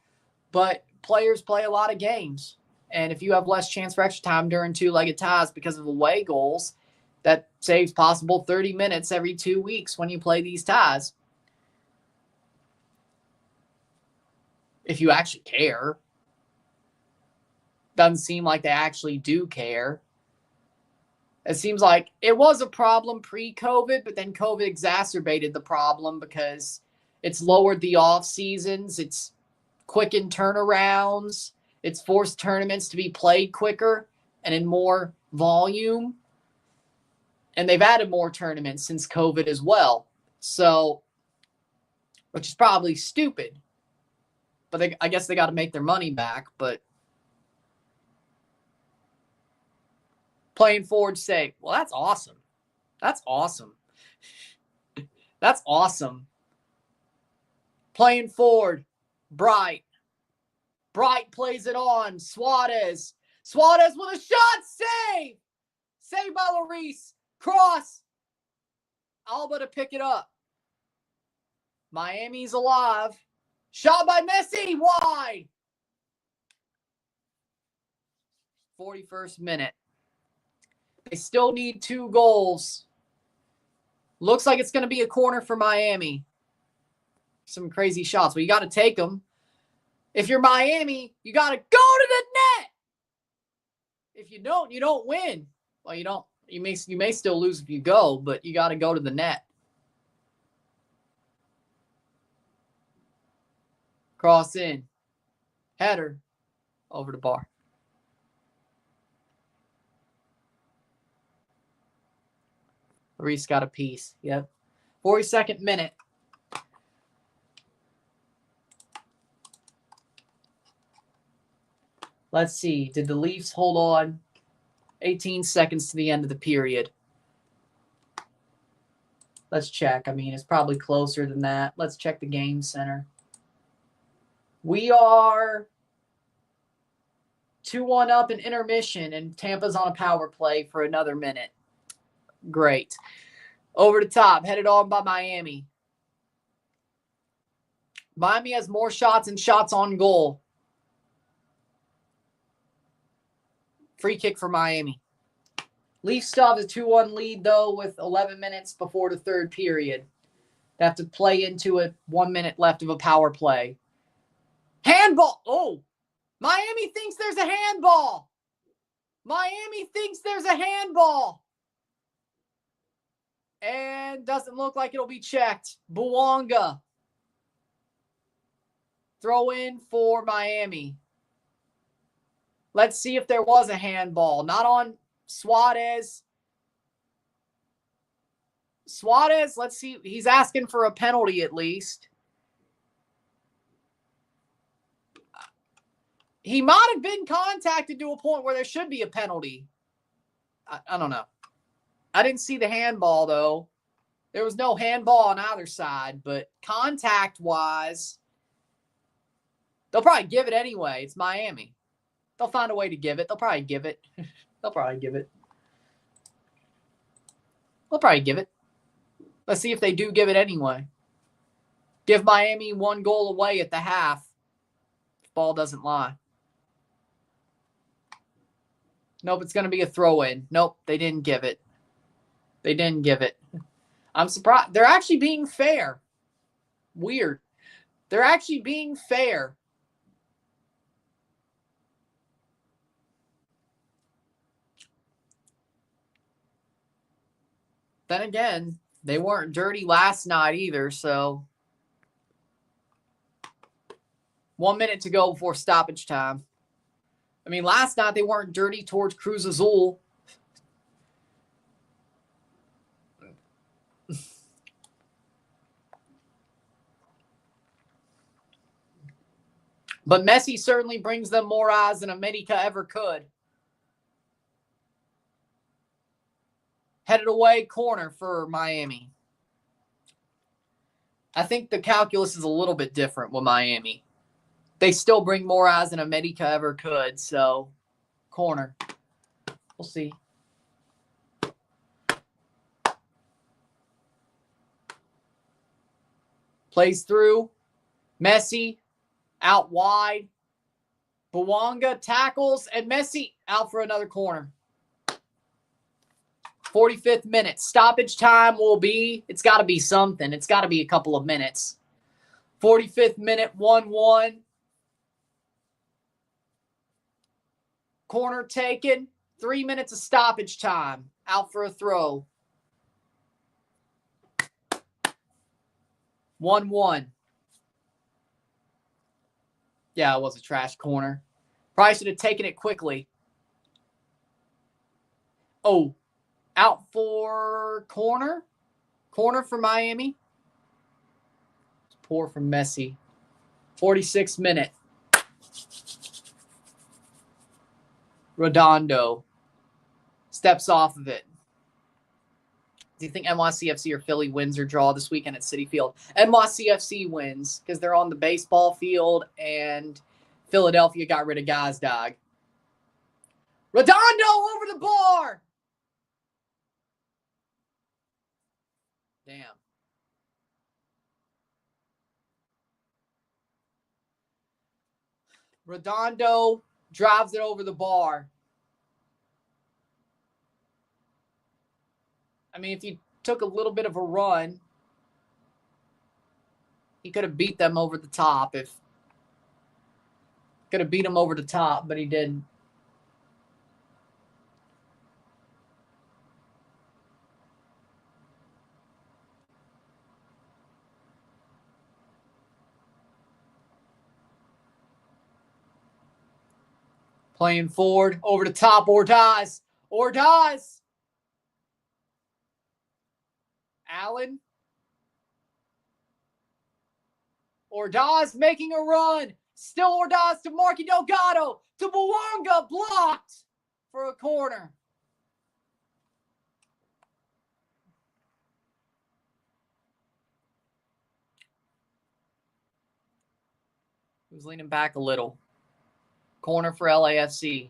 But players play a lot of games. And if you have less chance for extra time during two-legged ties because of away goals, that saves possible 30 minutes every 2 weeks when you play these ties. If you actually care. Doesn't seem like they actually do care. It seems like it was a problem pre-COVID, but then COVID exacerbated the problem because it's lowered the off seasons. It's quickened turnarounds. It's forced tournaments to be played quicker and in more volume. And they've added more tournaments since COVID as well. So, which is probably stupid. But I guess they got to make their money back. But playing forward save. Well, that's awesome. That's awesome. That's awesome. Playing forward. Bright. Bright plays it on. Suarez. Suarez with a shot. Save. Save by Lloris. Cross. Alba to pick it up. Miami's alive. Shot by Messi. Wide. 41st minute. They still need 2 goals. Looks like it's going to be a corner for Miami. Some crazy shots. Well, you got to take them. If you're Miami, you got to go to the net. If you don't win. Well, you don't You may still lose if you go, but you got to go to the net. Cross in. Header. Over the bar. Reese got a piece. Yep. 42nd minute. Let's see. Did the Leafs hold on 18 seconds to the end of the period? Let's check. I mean, it's probably closer than that. Let's check the game center. We are 2-1 up in intermission, and Tampa's on a power play for another minute. Great. Over the top, headed on by Miami. Miami has more shots and shots on goal. Free kick for Miami. Leafs still have a 2-1 lead, though, with 11 minutes before the third period. They have to play into it. 1 minute left of a power play. Handball! Oh! Miami thinks there's a handball! Miami thinks there's a handball! And doesn't look like it'll be checked. Bouanga. Throw in for Miami. Let's see if there was a handball. Not on Suarez. Suarez, let's see. He's asking for a penalty at least. He might have been contacted to a point where there should be a penalty. I don't know. I didn't see the handball, though. There was no handball on either side, but contact-wise, they'll probably give it anyway. It's Miami. They'll find a way to give it. They'll probably give it. They'll probably give it. They'll probably give it. Let's see if they do give it anyway. Give Miami 1 goal away at the half. If ball doesn't lie. Nope, it's going to be a throw-in. Nope, they didn't give it. They didn't give it. I'm surprised. They're actually being fair. Weird. They're actually being fair. Then again, they weren't dirty last night either, so 1 minute to go before stoppage time. I mean, last night they weren't dirty towards Cruz Azul. But Messi certainly brings them more eyes than America ever could. Headed away, corner for Miami. I think the calculus is a little bit different with Miami. They still bring more eyes than America ever could, so corner. We'll see. Plays through. Messi out wide. Bouanga tackles, and Messi out for another corner. 45th minute. Stoppage time will be, it's got to be something. It's got to be a couple of minutes. 45th minute, 1-1. Corner taken. 3 minutes of stoppage time. Out for a throw. 1-1. Yeah, it was a trash corner. Probably should have taken it quickly. Oh, out for corner. Corner for Miami. Poor from Messi. 46th minute. Redondo steps off of it. Do you think NYCFC or Philly wins or draw this weekend at Citi Field? NYCFC wins because they're on the baseball field and Philadelphia got rid of Gazdag. Redondo over the bar. Damn. Redondo drives it over the bar. I mean, if he took a little bit of a run, he could have beat them over the top. Could have beat him over the top, but he didn't. Playing forward, over the top, Ordaz. Ordaz. Allen. Ordaz making a run. Still Ordaz to Marky Delgado. To Bouanga. Blocked for a corner. He was leaning back a little. Corner for LAFC.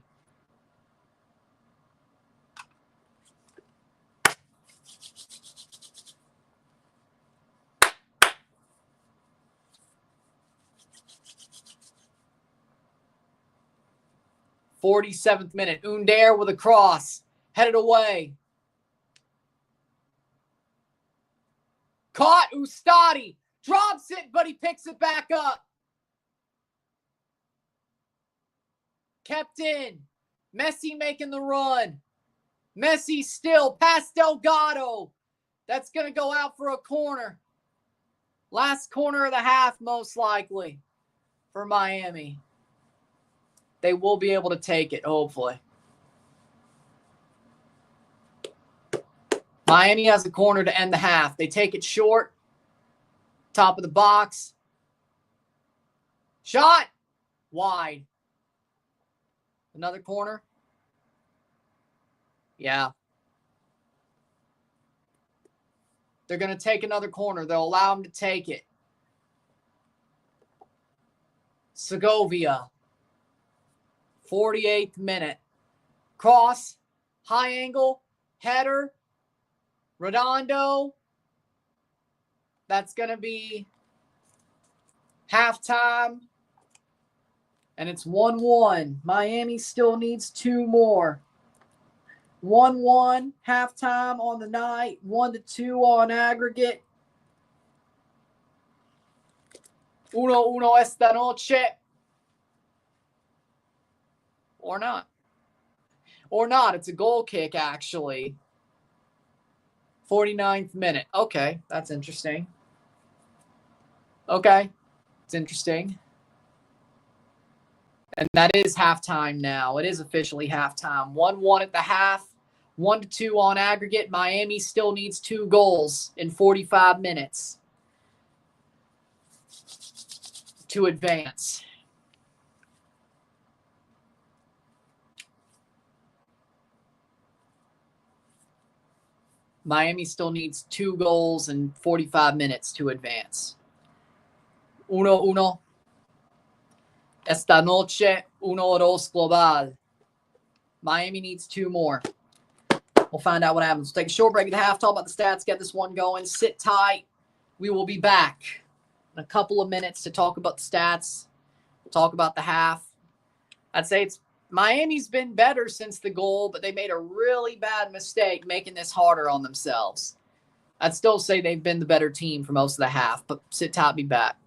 "47th minute. Under with a cross. Headed away. Caught Ustadi. Drops it, but he picks it back up. Kept in. Messi making the run. Messi still past Delgado. That's going to go out for a corner. Last corner of the half, most likely, for Miami. They will be able to take it, hopefully. Miami has a corner to end the half. They take it short. Top of the box. Shot. Wide. Another corner. Yeah. They're going to take another corner. They'll allow them to take it. Segovia. 48th minute. Cross. High angle. Header. Redondo. That's going to be halftime. And it's 1-1. Miami still needs 2 more. 1-1 halftime on the night. 1-2 on aggregate. 1-1 esta noche. Or not. Or not. It's a goal kick, actually. 49th minute. Okay, that's interesting. Okay, it's interesting. And that is halftime now. It is officially halftime. 1-1 at the half. 1-2 on aggregate. Miami still needs 2 goals in 45 minutes to advance. Miami still needs 2 goals in 45 minutes to advance. 1-1. Esta noche, 1-2 global. Miami needs 2 more. We'll find out what happens. We'll take a short break at the half, talk about the stats, get this one going. Sit tight. We will be back in a couple of minutes to talk about the stats. We'll talk about the half. I'd say Miami's been better since the goal, but they made a really bad mistake making this harder on themselves. I'd still say they've been the better team for most of the half, but sit tight, be back.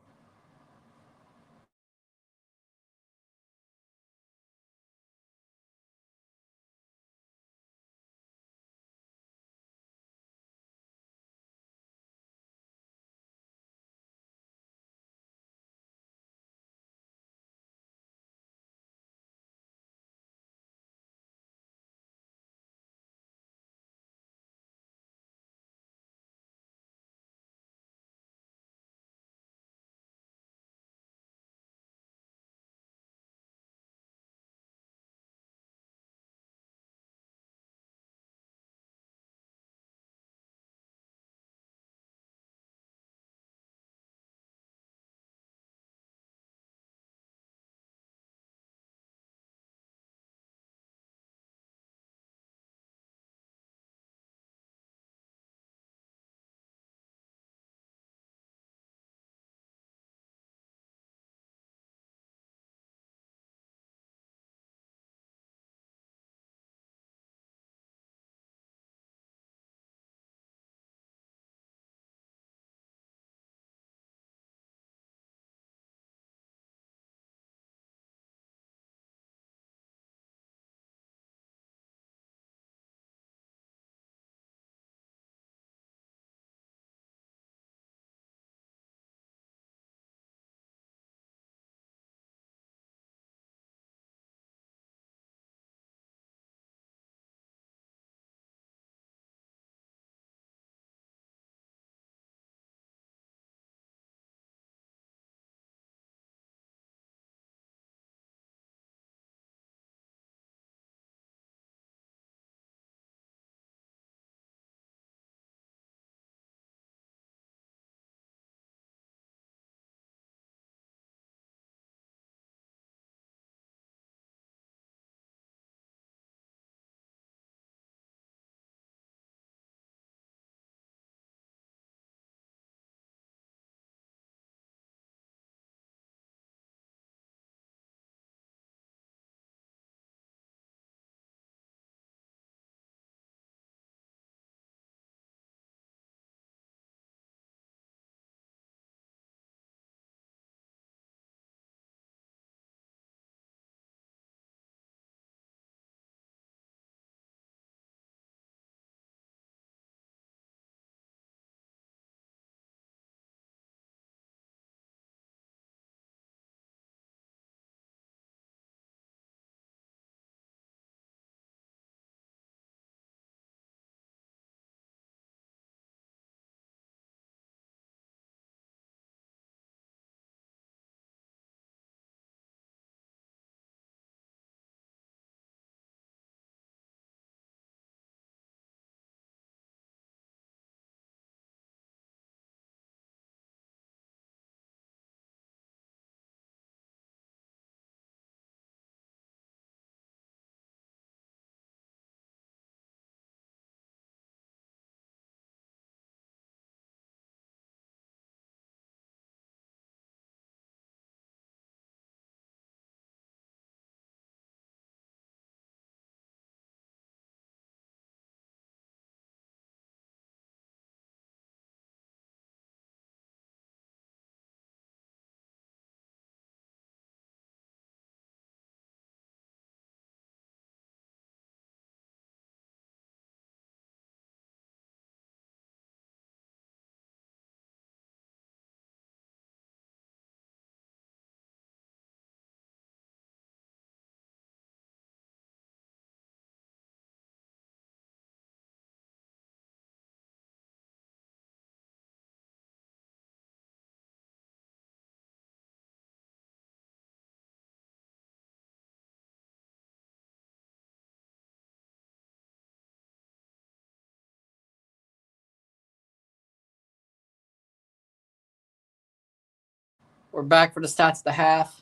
We're back for the stats of the half.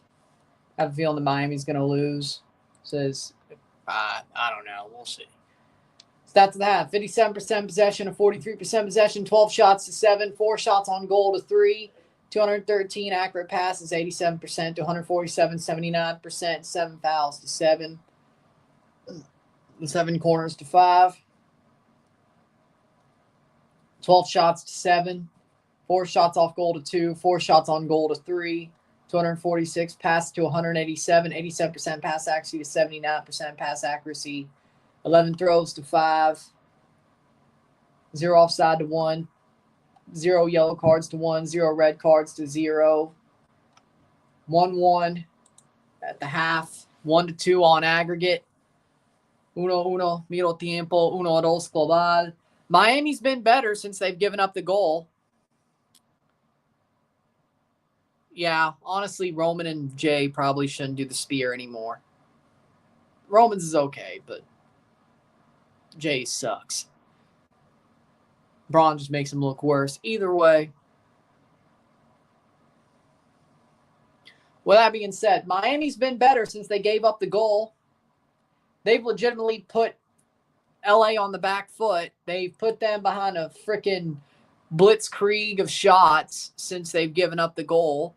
I have a feeling the Miami's going to lose. Says, I don't know. We'll see. Stats of the half. 57% possession to 43% possession. 12 shots to 7. 4 shots on goal to 3. 213 accurate passes. 87% to 147. 79%. 7 fouls to 7. 7 corners to 5. 12 shots to 7. 4 shots off goal to 2. 4 shots on goal to 3. 246 pass to 187. 87% pass accuracy to 79% pass accuracy. 11 throws to 5. 0 offside to 1. 0 yellow cards to 1. 0 red cards to 0. 1-1 at the half. 1-2 on aggregate. 1-1 medio tiempo. 1-2 global. Miami's been better since they've given up the goal. Yeah, honestly, Roman and Jay probably shouldn't do the spear anymore. Roman's is okay, but Jay sucks. Braun just makes him look worse. Either way. With that being said, Miami's been better since they gave up the goal. They've legitimately put LA on the back foot. They've put them behind a freaking blitzkrieg of shots since they've given up the goal.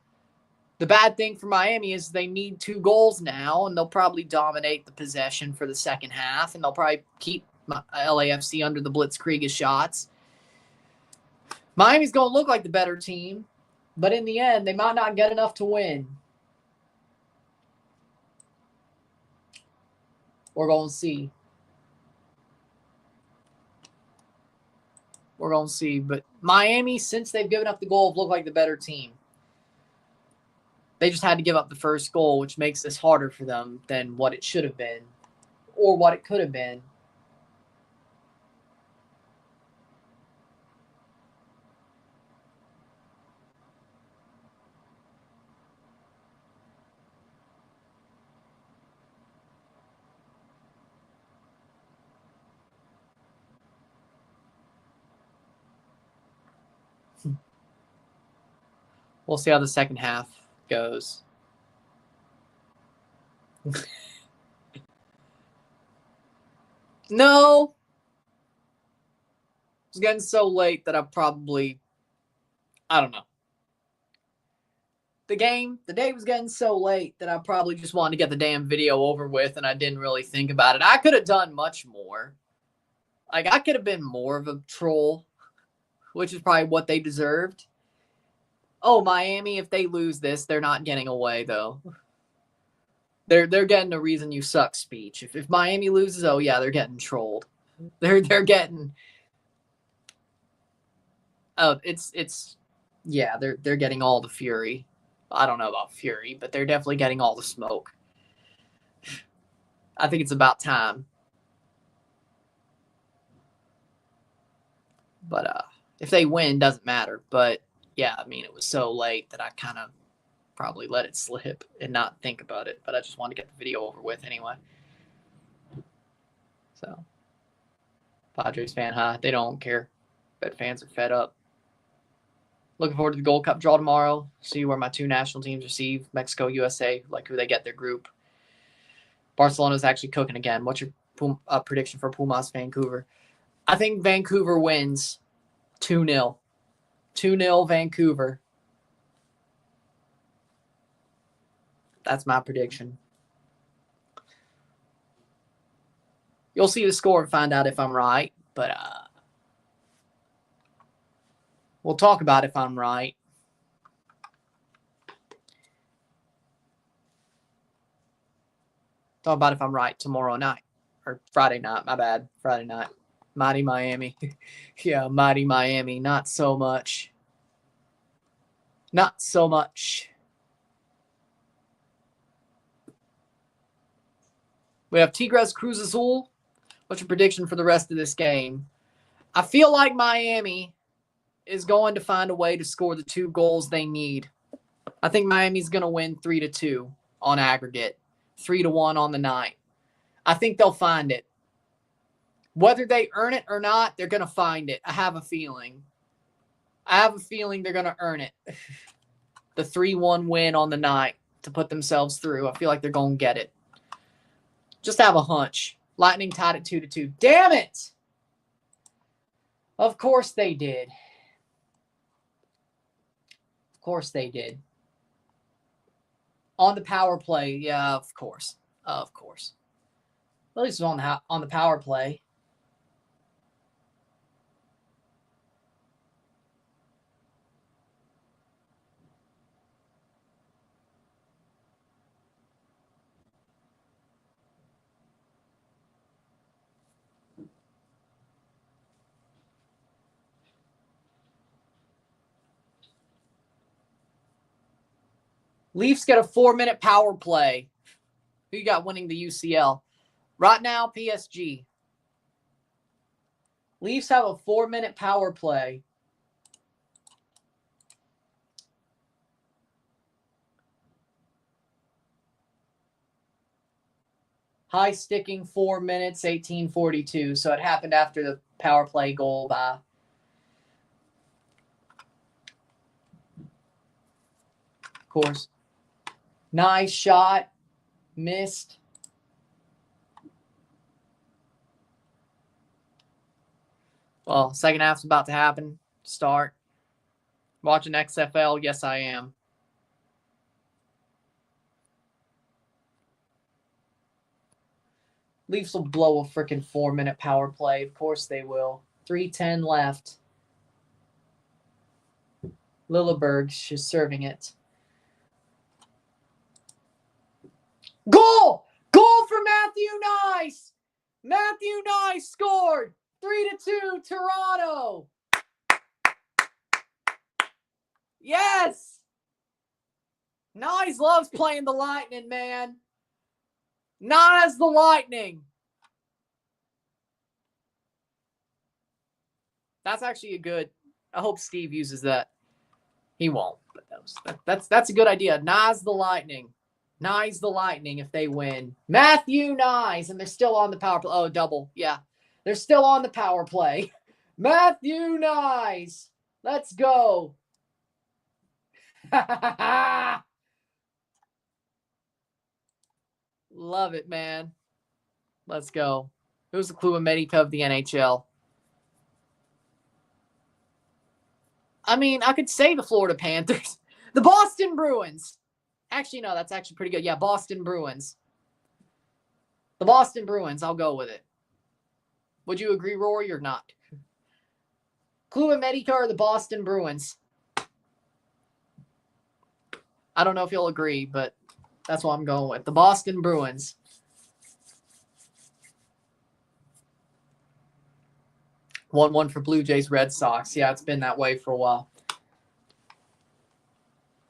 The bad thing for Miami is they need 2 goals now, and they'll probably dominate the possession for the second half, and they'll probably keep LAFC under the blitzkrieg of shots. Miami's going to look like the better team, but in the end, they might not get enough to win. We're going to see. We're going to see. But Miami, since they've given up the goal, have looked like the better team. They just had to give up the first goal, which makes this harder for them than what it should have been or what it could have been. We'll see how the second half goes. No. It's getting so late that I don't know. The day was getting so late that I probably just wanted to get the damn video over with, and I didn't really think about it. I could have done much more. Like, I could have been more of a troll, which is probably what they deserved. Oh, Miami, if they lose this, they're not getting away, though. They're getting a reason you suck speech. If Miami loses, oh, yeah, they're getting trolled. They're getting... Oh, yeah, they're getting all the fury. I don't know about fury, but they're definitely getting all the smoke. I think it's about time. But if they win, doesn't matter. But yeah, I mean, it was so late that I kind of probably let it slip and not think about it. But I just wanted to get the video over with anyway. So, Padres fan high. They don't care. Bet fans are fed up. Looking forward to the Gold Cup draw tomorrow. See where my 2 national teams receive. Mexico, USA, like who they get their group. Barcelona's actually cooking again. What's your prediction for Pumas Vancouver? I think Vancouver wins 2-0. 2-0 Vancouver. That's my prediction. You'll see the score and find out if I'm right. But we'll talk about if I'm right. Talk about if I'm right tomorrow night. Or Friday night, my bad. Friday night. Mighty Miami. Yeah, Mighty Miami. Not so much. Not so much. We have Tigres Cruz Azul. What's your prediction for the rest of this game? I feel like Miami is going to find a way to score the 2 goals they need. I think Miami's going to win 3-2 on aggregate. 3-1 on the night. I think they'll find it. Whether they earn it or not, they're going to find it. I have a feeling. I have a feeling they're going to earn it. the 3-1 win on the night to put themselves through. I feel like they're going to get it. Just have a hunch. Lightning tied it 2-2. Damn it! Of course they did. Of course they did. On the power play, yeah, of course. Of course. At least it was on the power play. Leafs get a 4-minute power play. Who you got winning the UCL? Right now, PSG. Leafs have a 4-minute power play. High sticking 4 minutes, 18:42. So it happened after the power play goal by. Of course. Nice shot. Missed. Well, second half's about to happen. Start. Watching XFL? Yes, I am. Leafs will blow a freaking 4-minute power play. Of course they will. 3:10 left. Lilleberg's just serving it. Goal! Goal for Matthew Nice! Matthew Nice scored! 3-2 Toronto! Yes! Nice loves playing the Lightning, man. Not as the Lightning. That's actually a good. I hope Steve uses that. He won't, but that's a good idea. Nas the Lightning. Nice the Lightning if they win. Matthew Nice, and they're still on the power play. Oh, double. Yeah. They're still on the power play. Matthew Nice. Let's go. Love it, man. Let's go. Who's the Club Medica of the NHL? I mean, I could say the Florida Panthers. The Boston Bruins. Actually, no, that's actually pretty good. Yeah, Boston Bruins. The Boston Bruins, I'll go with it. Would you agree, Rory, or not? Club Medica or the Boston Bruins? I don't know if you'll agree, but that's what I'm going with. The Boston Bruins. 1-1 for Blue Jays, Red Sox. Yeah, it's been that way for a while.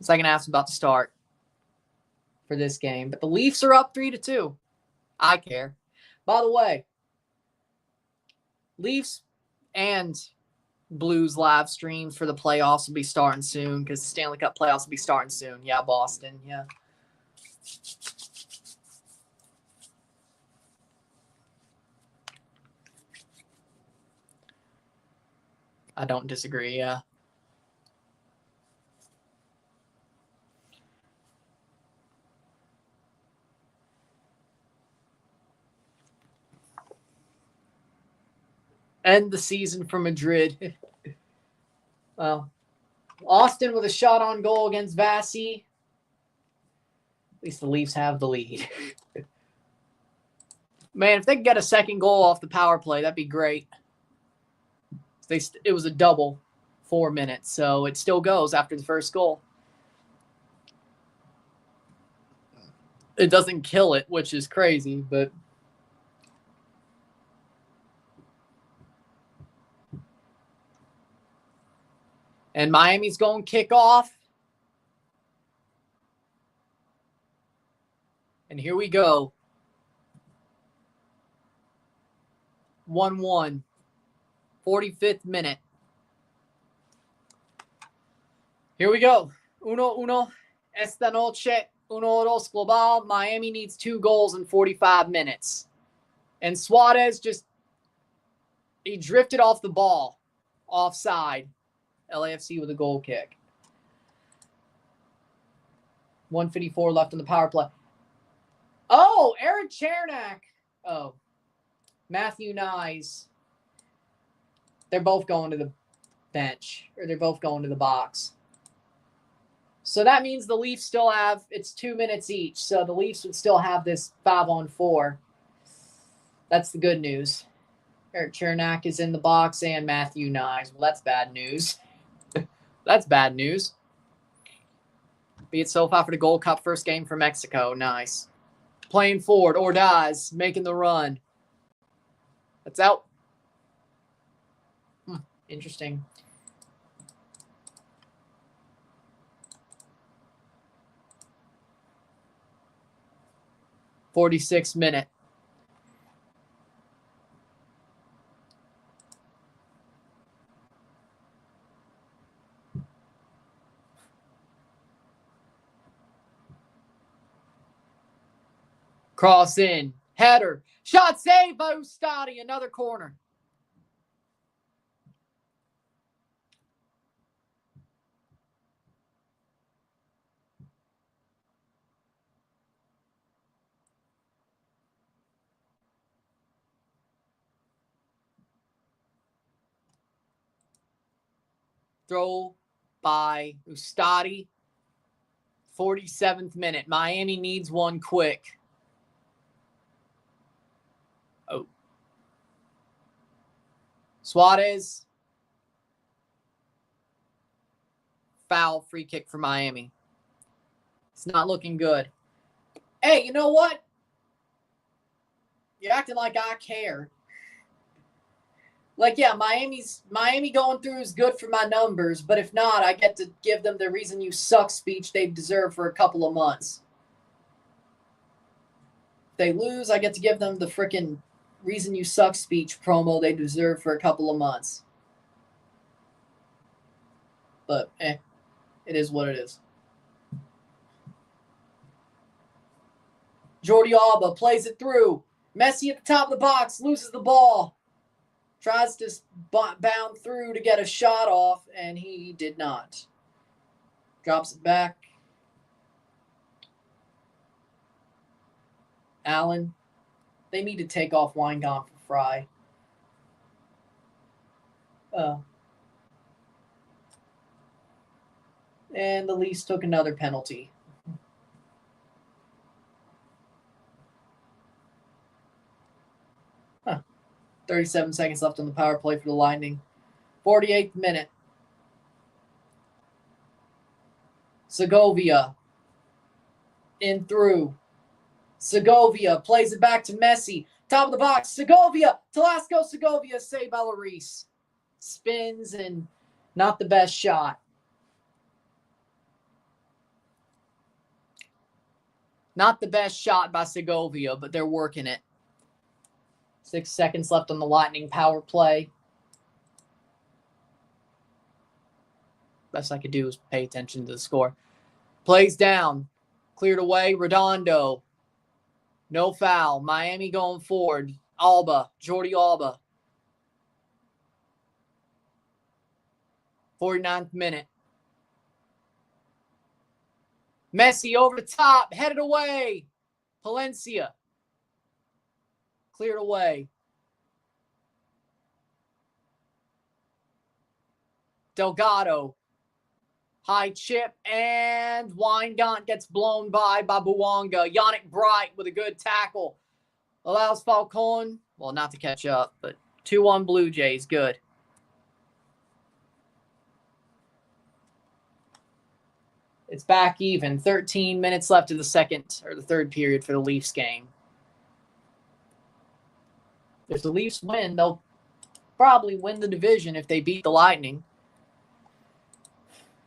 Second half's about to start for this game. But the Leafs are up 3-2. I care. By the way, Leafs and Blues live streams for the playoffs will be starting soon because the Stanley Cup playoffs will be starting soon. Yeah, Boston. Yeah. I don't disagree, yeah. End the season for Madrid. Well, Austin with a shot on goal against Vasi. At least the Leafs have the lead. Man, if they could get a second goal off the power play, that'd be great. It was a double, 4 minutes, so it still goes after the first goal. It doesn't kill it, which is crazy, but and Miami's going to kick off. And here we go. 1-1. 45th minute. Here we go. 1-1. Esta noche. 1-2 global. Miami needs 2 goals in 45 minutes. And Suarez he drifted off the ball. Offside. LAFC with a goal kick. 1:54 left on the power play. Oh, Eric Chernak. Oh, Matthew Nyes. They're both going to the bench, or they're both going to the box. So that means the Leafs still have, it's 2 minutes each. So the Leafs would still have this 5-on-4. That's the good news. Eric Chernak is in the box and Matthew Nyes. Well, that's bad news. That's bad news. Be it so far for the Gold Cup first game for Mexico. Nice. Playing forward. Ordaz making the run. That's out. Interesting. '46th minute. Cross in. Header. Shot saved by Ustadi. Another corner. Throw by Ustadi. 47th minute. Miami needs one quick. Oh. Suarez. Foul, free kick for Miami. It's not looking good. Hey, you know what? You're acting like I care. Like, yeah, Miami going through is good for my numbers, but if not, I get to give them the reason you suck speech they deserve for a couple of months. If they lose, I get to give them the freaking reason you suck speech promo they deserve for a couple of months. But, it is what it is. Jordi Alba plays it through. Messi at the top of the box, loses the ball. Tries to bound through to get a shot off, and he did not. Drops it back. Allen. They need to take off Weingart for Fry. And the Leafs took another penalty. Huh. 37 seconds left on the power play for the Lightning. 48th minute. Segovia. In through. Segovia plays it back to Messi. Top of the box. Segovia. Telasco Segovia. Saved by Lloris. Spins and not the best shot. Not the best shot by Segovia, but they're working it. 6 seconds left on the Lightning power play. Best I could do is pay attention to the score. Plays down. Cleared away. Redondo. No foul. Miami going forward. Alba. Jordi Alba. 49th minute. Messi over the top. Headed away. Palencia. Cleared away. Delgado. High chip. And Weingart gets blown by Buwanga. Yannick Bright with a good tackle. Allows Falcon. Well, not to catch up, but 2-1 Blue Jays. Good. It's back even. 13 minutes left of the second or the third period for the Leafs game. If the Leafs win, they'll probably win the division if they beat the Lightning.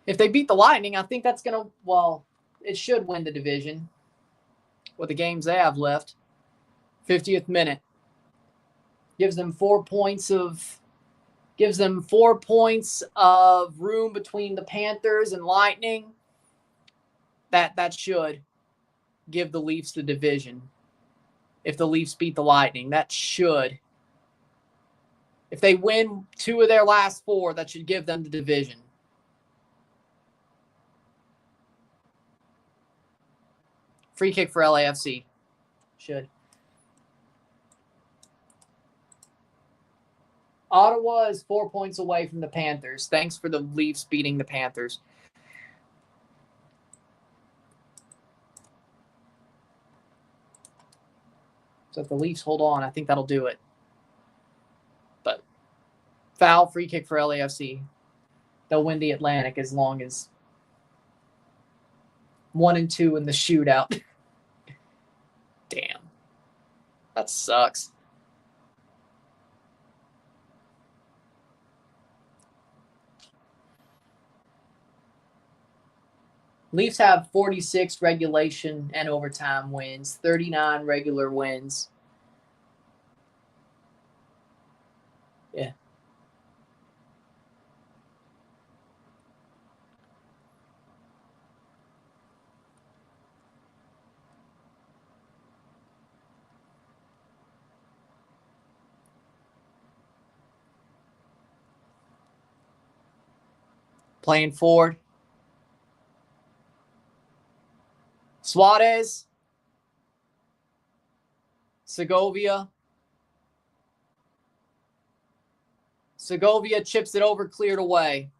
If they beat the Lightning, I think that's going to, well, it should win the division with the games they have left. 50th minute. Gives them 4 points of room between the Panthers and Lightning. That should give the Leafs the division. If the Leafs beat the Lightning, that should. If they win 2 of their last 4, that should give them the division. Free kick for LAFC. Should. Ottawa is 4 points away from the Panthers. Thanks for the Leafs beating the Panthers. So if the Leafs hold on, I think that'll do it. But foul, free kick for LAFC. They'll win the Atlantic as long as 1 and 2 in the shootout. Damn. That sucks. Leafs have 46 regulation and overtime wins, 39 regular wins. Yeah. Playing forward. Suarez. Segovia. Segovia chips it over, cleared away.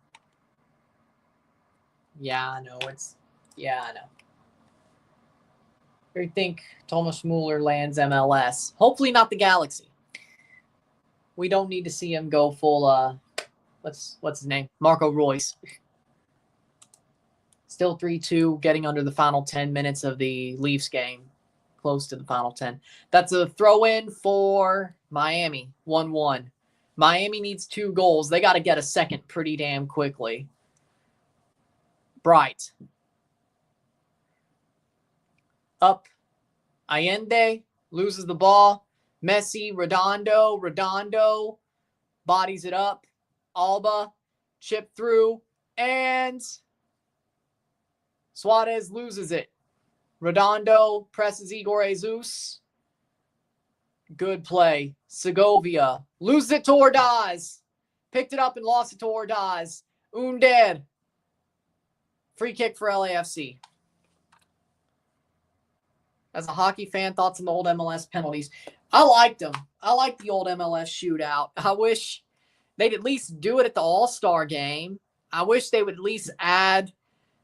Yeah, I know. I know. I think Thomas Mueller lands MLS. Hopefully not the Galaxy. We don't need to see him go full, what's his name? Marco Royce. Still 3-2, getting under the final 10 minutes of the Leafs game. Close to the final 10. That's a throw-in for Miami, 1-1. Miami needs 2 goals. They got to get a second pretty damn quickly. Bright. Up. Allende loses the ball. Messi, Redondo bodies it up. Alba, chip through, and Suarez loses it. Redondo presses Igor Jesus. Good play. Segovia loses it to Ordaz. Picked it up and lost it to Ordaz. Under. Free kick for LAFC. As a hockey fan, thoughts on the old MLS penalties. I liked them. I like the old MLS shootout. I wish they'd at least do it at the All-Star game. I wish they would at least add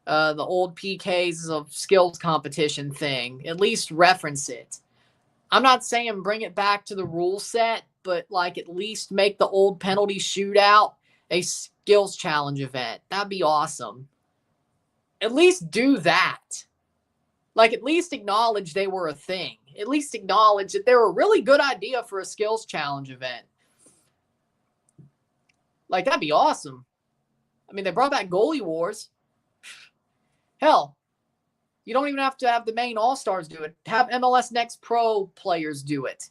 the old PKs of skills competition thing. At least reference it. I'm not saying bring it back to the rule set, but like at least make the old penalty shootout a skills challenge event. That'd be awesome. At least do that. Like at least acknowledge they were a thing. At least acknowledge that they were a really good idea for a skills challenge event. Like that'd be awesome. I mean, they brought back goalie wars. Hell, you don't even have to have the main all-stars do it. Have MLS Next Pro players do it.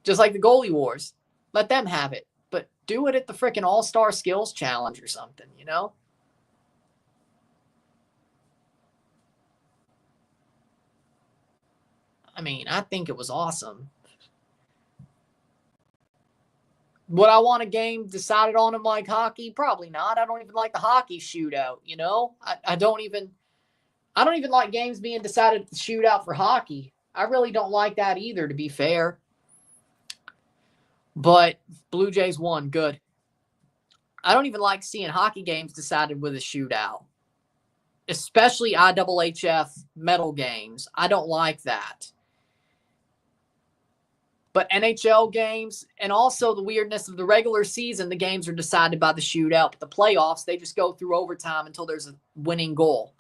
Just like the goalie wars. Let them have it. But do it at the freaking all-star skills challenge or something, you know? I mean, I think it was awesome. Would I want a game decided on him like hockey? Probably not. I don't even like the hockey shootout, you know? I don't even like games being decided at the shootout for hockey. I really don't like that either, to be fair. But Blue Jays won. Good. I don't even like seeing hockey games decided with a shootout. Especially IHHF medal games. I don't like that. But NHL games, and also the weirdness of the regular season, the games are decided by the shootout. But the playoffs, they just go through overtime until there's a winning goal.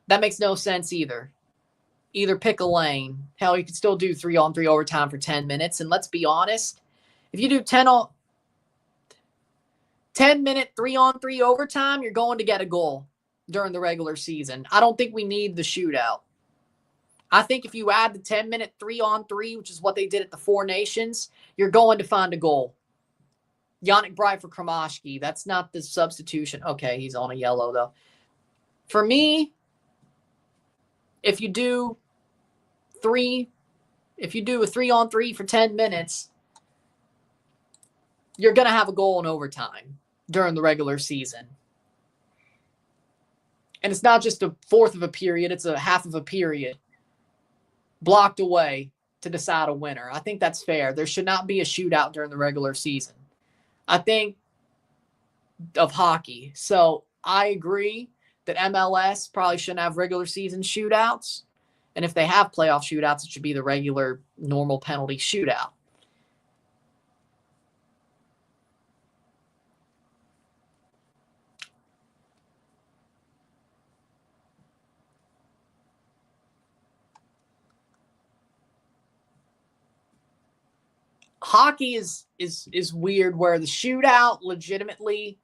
That makes no sense either. Either pick a lane. Hell, you could still do 3-on-3 overtime for 10 minutes. And let's be honest, if you do 10-minute 3-on-3 overtime, you're going to get a goal during the regular season. I don't think we need the shootout. I think if you add the 10-minute 3-on-3, which is what they did at the Four Nations, you're going to find a goal. Yannick Bright for Kromashki. That's not the substitution. Okay, he's on a yellow, though. For me, if you do a 3-on-3 for 10 minutes, you're going to have a goal in overtime during the regular season. And it's not just a fourth of a period, it's a half of a period blocked away to decide a winner. I think that's fair. There should not be a shootout during the regular season, I think, of hockey. So I agree that MLS probably shouldn't have regular season shootouts. And if they have playoff shootouts, it should be the regular, normal penalty shootout. Hockey is weird where the shootout legitimately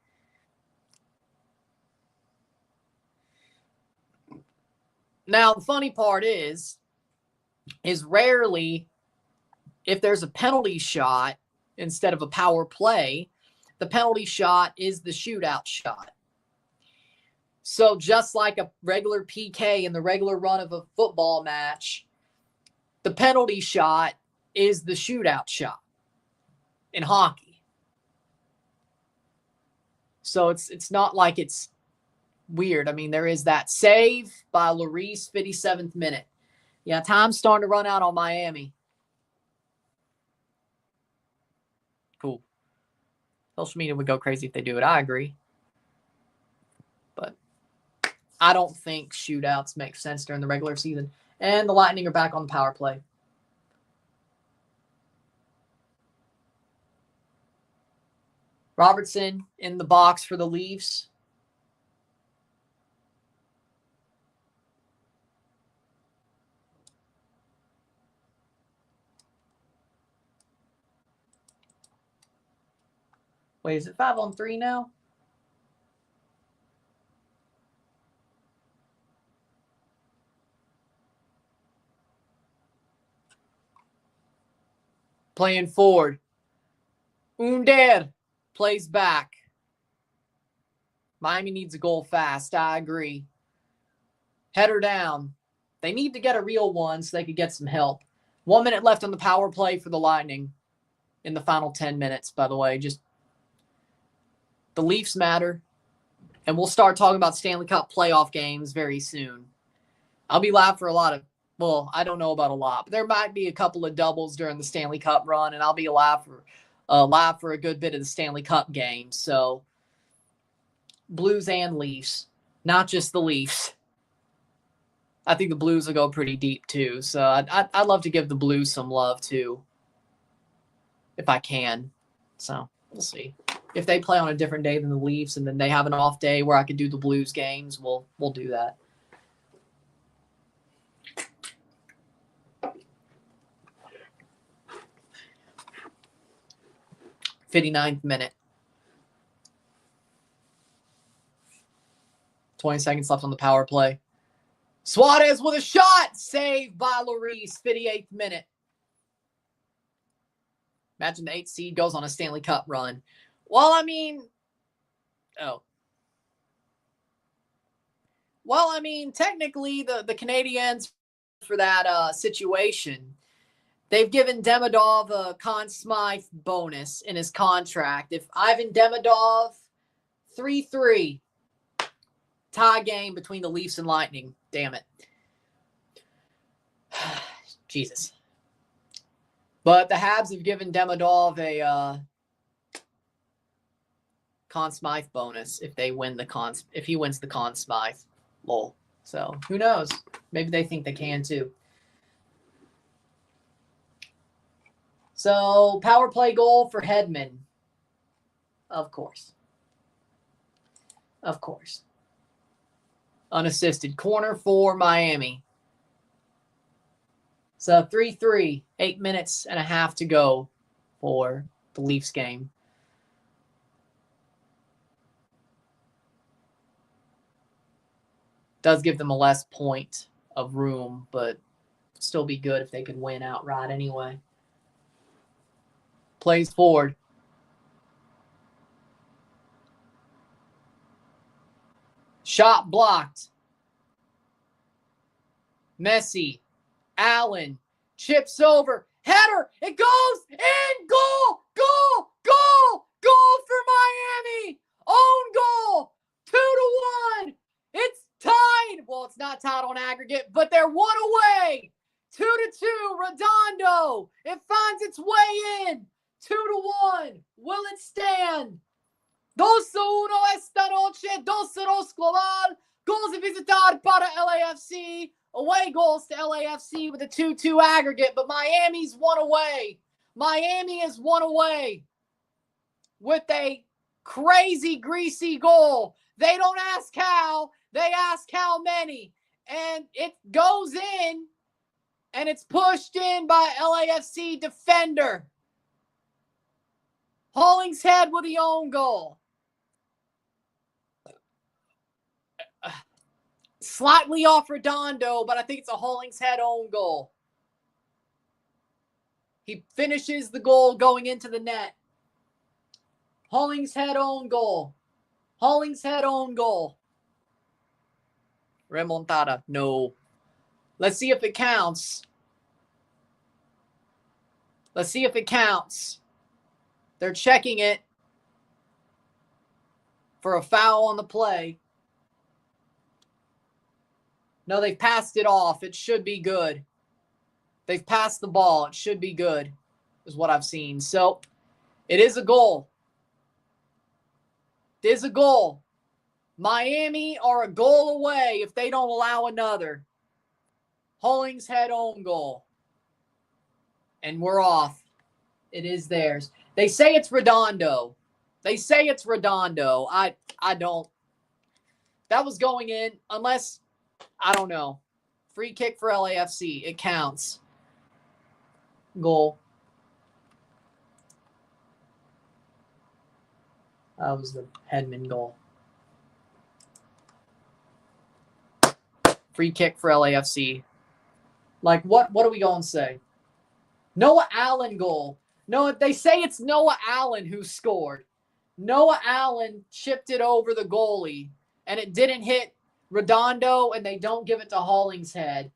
now the funny part is rarely if there's a penalty shot instead of a power play, the penalty shot is the shootout shot. So just like a regular PK in the regular run of a football match, the penalty shot is the shootout shot in hockey. So it's not like it's weird. I mean, there is that save by Lloris, 57th minute. Yeah, time's starting to run out on Miami. Cool. Social media would go crazy if they do it. I agree. But I don't think shootouts make sense during the regular season. And the Lightning are back on the power play. Robertson in the box for the Leafs. Wait, is it 5-on-3 now? Playing forward. Under plays back. Miami needs a goal fast. I agree. Header down. They need to get a real one so they could get some help. 1 minute left on the power play for the Lightning in the final 10 minutes, by the way. Just the Leafs matter. And we'll start talking about Stanley Cup playoff games very soon. I'll be live for a lot of, well, I don't know about a lot, but there might be a couple of doubles during the Stanley Cup run, and I'll be live for a good bit of the Stanley Cup games. So Blues and Leafs, not just the Leafs. I think the Blues will go pretty deep too. So I'd love to give the Blues some love too, if I can. So we'll see. If they play on a different day than the Leafs and then they have an off day where I could do the Blues games, we'll do that. '59th minute. 20 seconds left on the power play. Suarez with a shot. Saved by Lloris. 58th minute. Imagine the 8th seed goes on a Stanley Cup run. Well, I mean, technically the Canadiens for that situation, they've given Demidov a Conn Smythe bonus in his contract. If Ivan Demidov, 3-3, tie game between the Leafs and Lightning. Damn it. Jesus. But the Habs have given Demidov a Conn Smythe bonus if he wins the Conn Smythe. Lol. So who knows? Maybe they think they can too. So power play goal for Hedman. Of course. Of course. Unassisted. Corner for Miami. So 3-3. 8 minutes and a half to go for the Leafs game. Does give them a less point of room, but still be good if they could win outright anyway. Plays forward. Shot blocked. Messi. Allen. Chips over. Header. It goes in. Goal. Goal. Goal. Goal for Miami. Own goal. 2-1. It's tied. goal. It's not tied on aggregate, but they're one away. 2-2, Redondo. It finds its way in. 2-1. Will it stand? 2-1 esta noche. 2-2 global. Goals de visitar para LAFC. Away goals to LAFC with a 2-2 aggregate, but Miami's one away. Miami is one away with a crazy, greasy goal. They don't ask how. They ask how many. And it goes in, and it's pushed in by LAFC defender. Hollingshead with the own goal. Slightly off Redondo, but I think it's a Hollingshead own goal. He finishes the goal going into the net. Hollingshead own goal. Hollingshead own goal. Remontada. No. Let's see if it counts. Let's see if it counts. They're checking it for a foul on the play. No, they've passed it off. It should be good. They've passed the ball. It should be good, is what I've seen. So, it is a goal. It is a goal. Miami are a goal away if they don't allow another. Hollingshead own goal. And we're off. It is theirs. They say it's Redondo. They say it's Redondo. I don't. That was going in unless, I don't know. Free kick for LAFC. It counts. Goal. That was the Hedman goal. Free kick for LAFC. Like, what are we going to say? Noah Allen goal. No, they say it's Noah Allen who scored. Noah Allen chipped it over the goalie, and it didn't hit Redondo, and they don't give it to Hollingshead.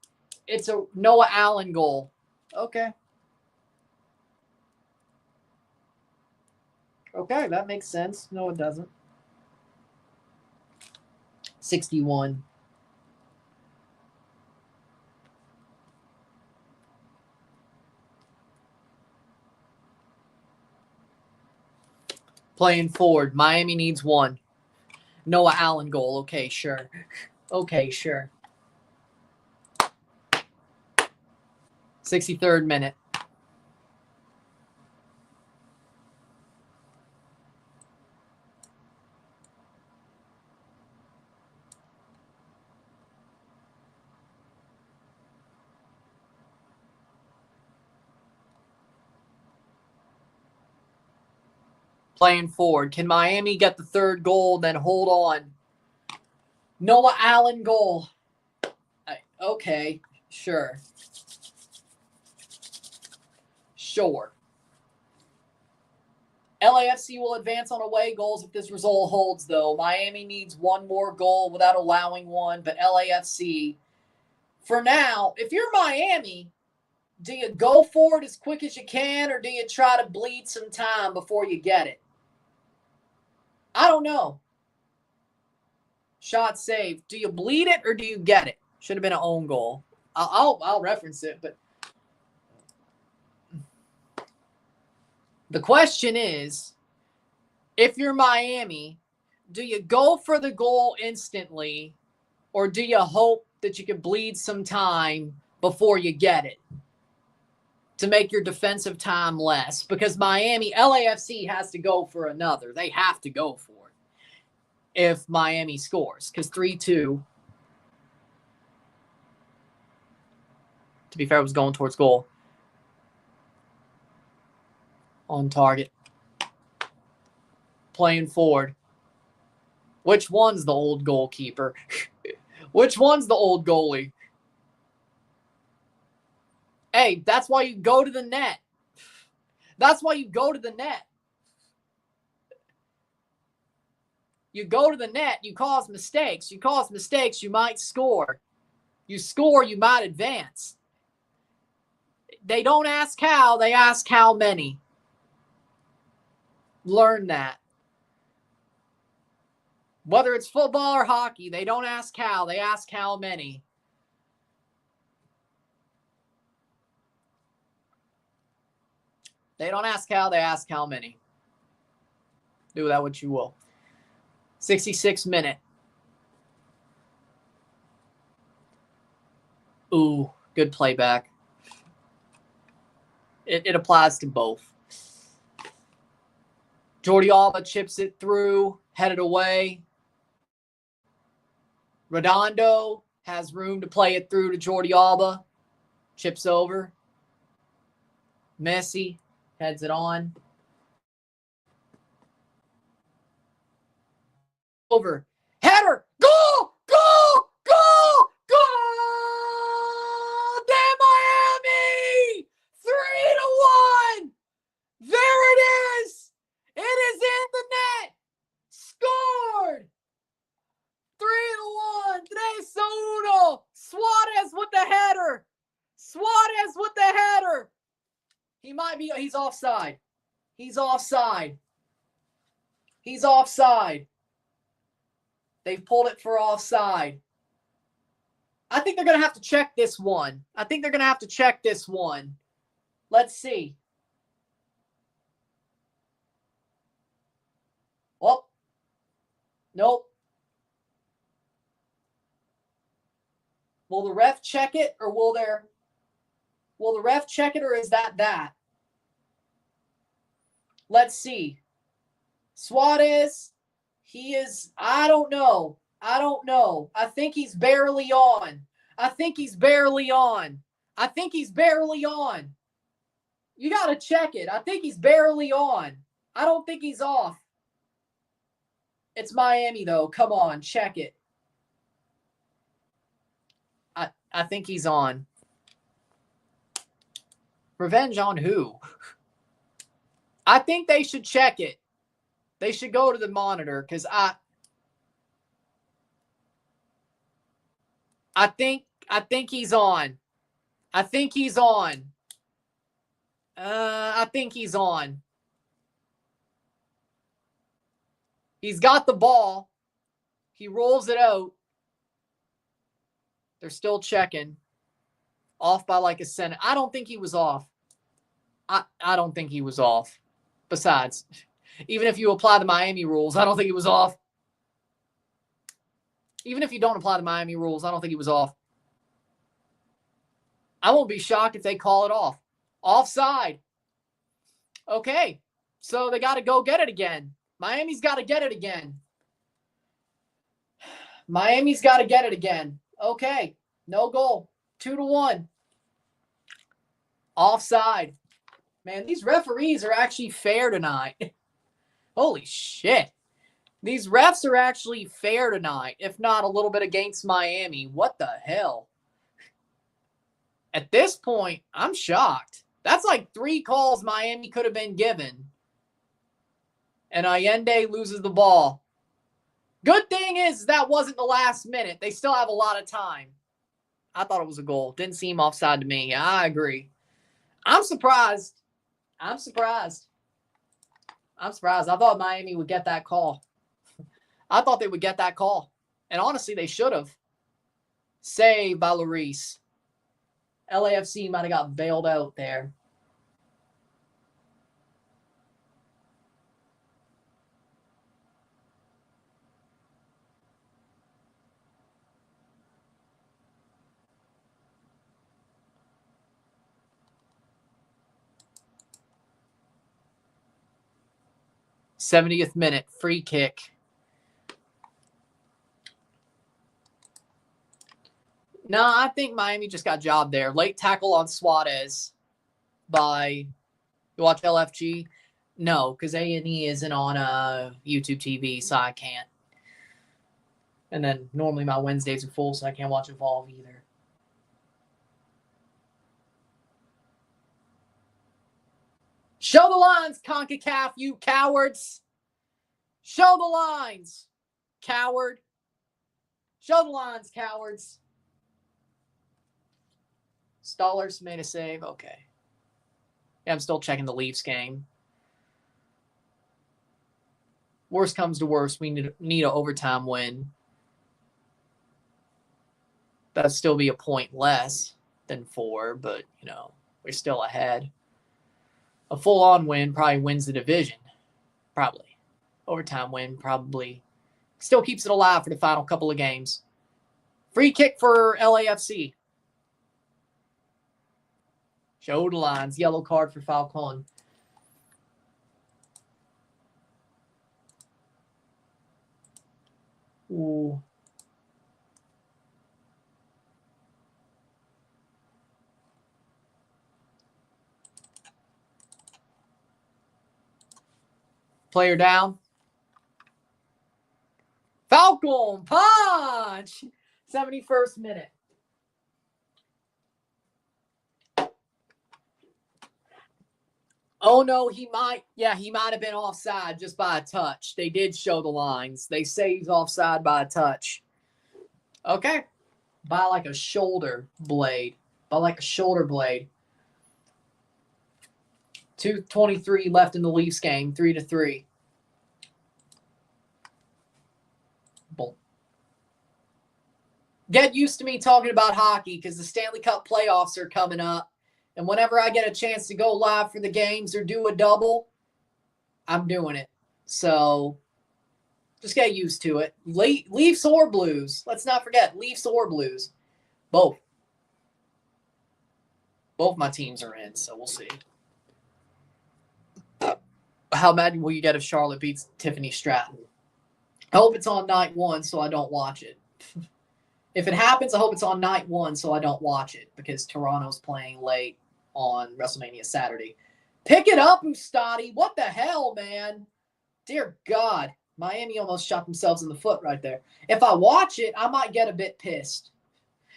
It's a Noah Allen goal. Okay. Okay, that makes sense. No, it doesn't. 61. Playing forward. Miami needs one. Noah Allen goal. Okay, sure. Okay, sure. 63rd minute. Playing forward. Can Miami get the third goal, then hold on? Noah Allen goal. Okay, sure. Sure. LAFC will advance on away goals if this result holds, though. Miami needs one more goal without allowing one, but LAFC, for now, if you're Miami, do you go for it as quick as you can, or do you try to bleed some time before you get it? I don't know. Shot saved. Do you bleed it or do you get it? Should have been an own goal. I'll reference it, but the question is, if you're Miami, do you go for the goal instantly, or do you hope that you can bleed some time before you get it to make your defensive time less? Because LAFC has to go for another. They have to go for it if Miami scores, because 3-2, to be fair, was going towards goal. On target. Playing forward. Which one's the old goalkeeper? Which one's the old goalie? Hey, that's why you go to the net. That's why you go to the net. You go to the net, you cause mistakes. You cause mistakes, you might score. You score, you might advance. They don't ask how, they ask how many. Learn that. Whether it's football or hockey, they don't ask how, they ask how many. They don't ask how, they ask how many. Do that what you will. 66 minute. Ooh, good playback. It applies to both. Jordi Alba chips it through, headed away. Redondo has room to play it through to Jordi Alba. Chips over. Messi heads it on. Over. Header. Goal! Goal! Goal! Goal! Damn Miami! 3-1! There it is! It is in the net! Scored! 3-1! 3-1! Suarez with the header! Suarez with the header! He's offside. He's offside. He's offside. They've pulled it for offside. I think they're going to have to check this one. Let's see. Oh. Nope. Will the ref check it, or will the ref check it, or is that? Let's see. Suarez, he is, I don't know. I think he's barely on. You got to check it. I think he's barely on. I don't think he's off. It's Miami, though. Come on, check it. I think he's on. Revenge on who? I think they should check it. They should go to the monitor, because I think he's on. I think he's on. He's got the ball. He rolls it out. They're still checking. Off by like a cent. I don't think he was off. I don't think he was off. Besides, even if you apply the Miami rules, I don't think he was off. Even if you don't apply the Miami rules, I don't think he was off. I won't be shocked if they call it off. Offside. Okay. So they got to go get it again. Miami's got to get it again. Okay. No goal. 2-1. Offside. Man, these referees are actually fair tonight. Holy shit. These refs are actually fair tonight, if not a little bit against Miami. What the hell? At this point, I'm shocked. That's like 3 calls Miami could have been given. And Allende loses the ball. Good thing is that wasn't the last minute. They still have a lot of time. I thought it was a goal. Didn't seem offside to me. Yeah, I agree. I'm surprised. I thought Miami would get that call. I thought they would get that call. And honestly, they should have. Saved by Lloris. LAFC might have got bailed out there. '70th minute, free kick. No, I think Miami just got jobbed there. Late tackle on Suarez by, you watch LFG? No, because A&E isn't on YouTube TV, so I can't. And then normally my Wednesdays are full, so I can't watch Evolve either. Show the lines, CONCACAF, you cowards. Show the lines, coward. Show the lines, cowards. Stallers made a save. Okay. Yeah, I'm still checking the Leafs game. Worst comes to worst, we need an overtime win. That'll still be a point less than 4, but, you know, we're still ahead. A full-on win probably wins the division. Probably. Overtime win probably still keeps it alive for the final couple of games. Free kick for LAFC. Show the lines. Yellow card for Falcon. Ooh. Player down. Falcon punch. 71st minute. Oh, no, he might have been offside just by a touch. They did show the lines. They say he's offside by a touch. Okay. By like a shoulder blade. 2:23 left in the Leafs game, 3-3. Boom. Get used to me talking about hockey because the Stanley Cup playoffs are coming up. And whenever I get a chance to go live for the games or do a double, I'm doing it. So just get used to it. Leafs or Blues. Let's not forget, Leafs or Blues. Both. Both my teams are in, so we'll see. How mad will you get if Charlotte beats Tiffany Stratton? I hope it's on night 1 so I don't watch it. If it happens, I hope it's on night 1 so I don't watch it because Toronto's playing late on WrestleMania Saturday. Pick it up, Ustadi. What the hell, man? Dear God. Miami almost shot themselves in the foot right there. If I watch it, I might get a bit pissed.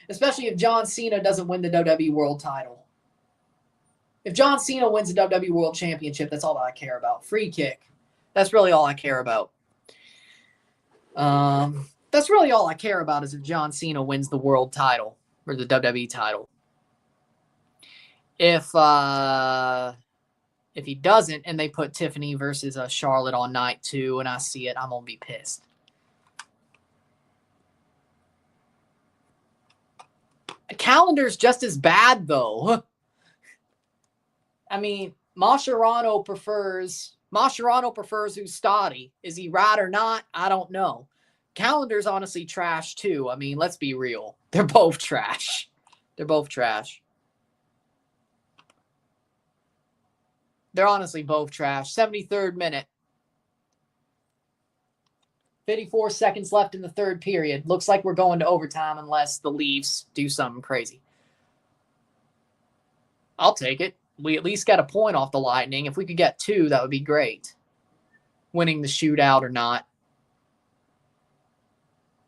Especially if John Cena doesn't win the WWE World title. If John Cena wins the WWE World Championship, that's all that I care about. Free kick. That's really all I care about. That's really all I care about is if John Cena wins the world title or the WWE title. If he doesn't and they put Tiffany versus Charlotte on night 2 and I see it, I'm going to be pissed. The calendar's just as bad, though. I mean, Mascherano prefers Ustadi. Is he right or not? I don't know. Calendar's honestly trash, too. I mean, let's be real. They're both trash. They're honestly both trash. 73rd minute. 54 seconds left in the third period. Looks like we're going to overtime unless the Leafs do something crazy. I'll take it. We at least got a point off the Lightning. If we could get 2, that would be great. Winning the shootout or not.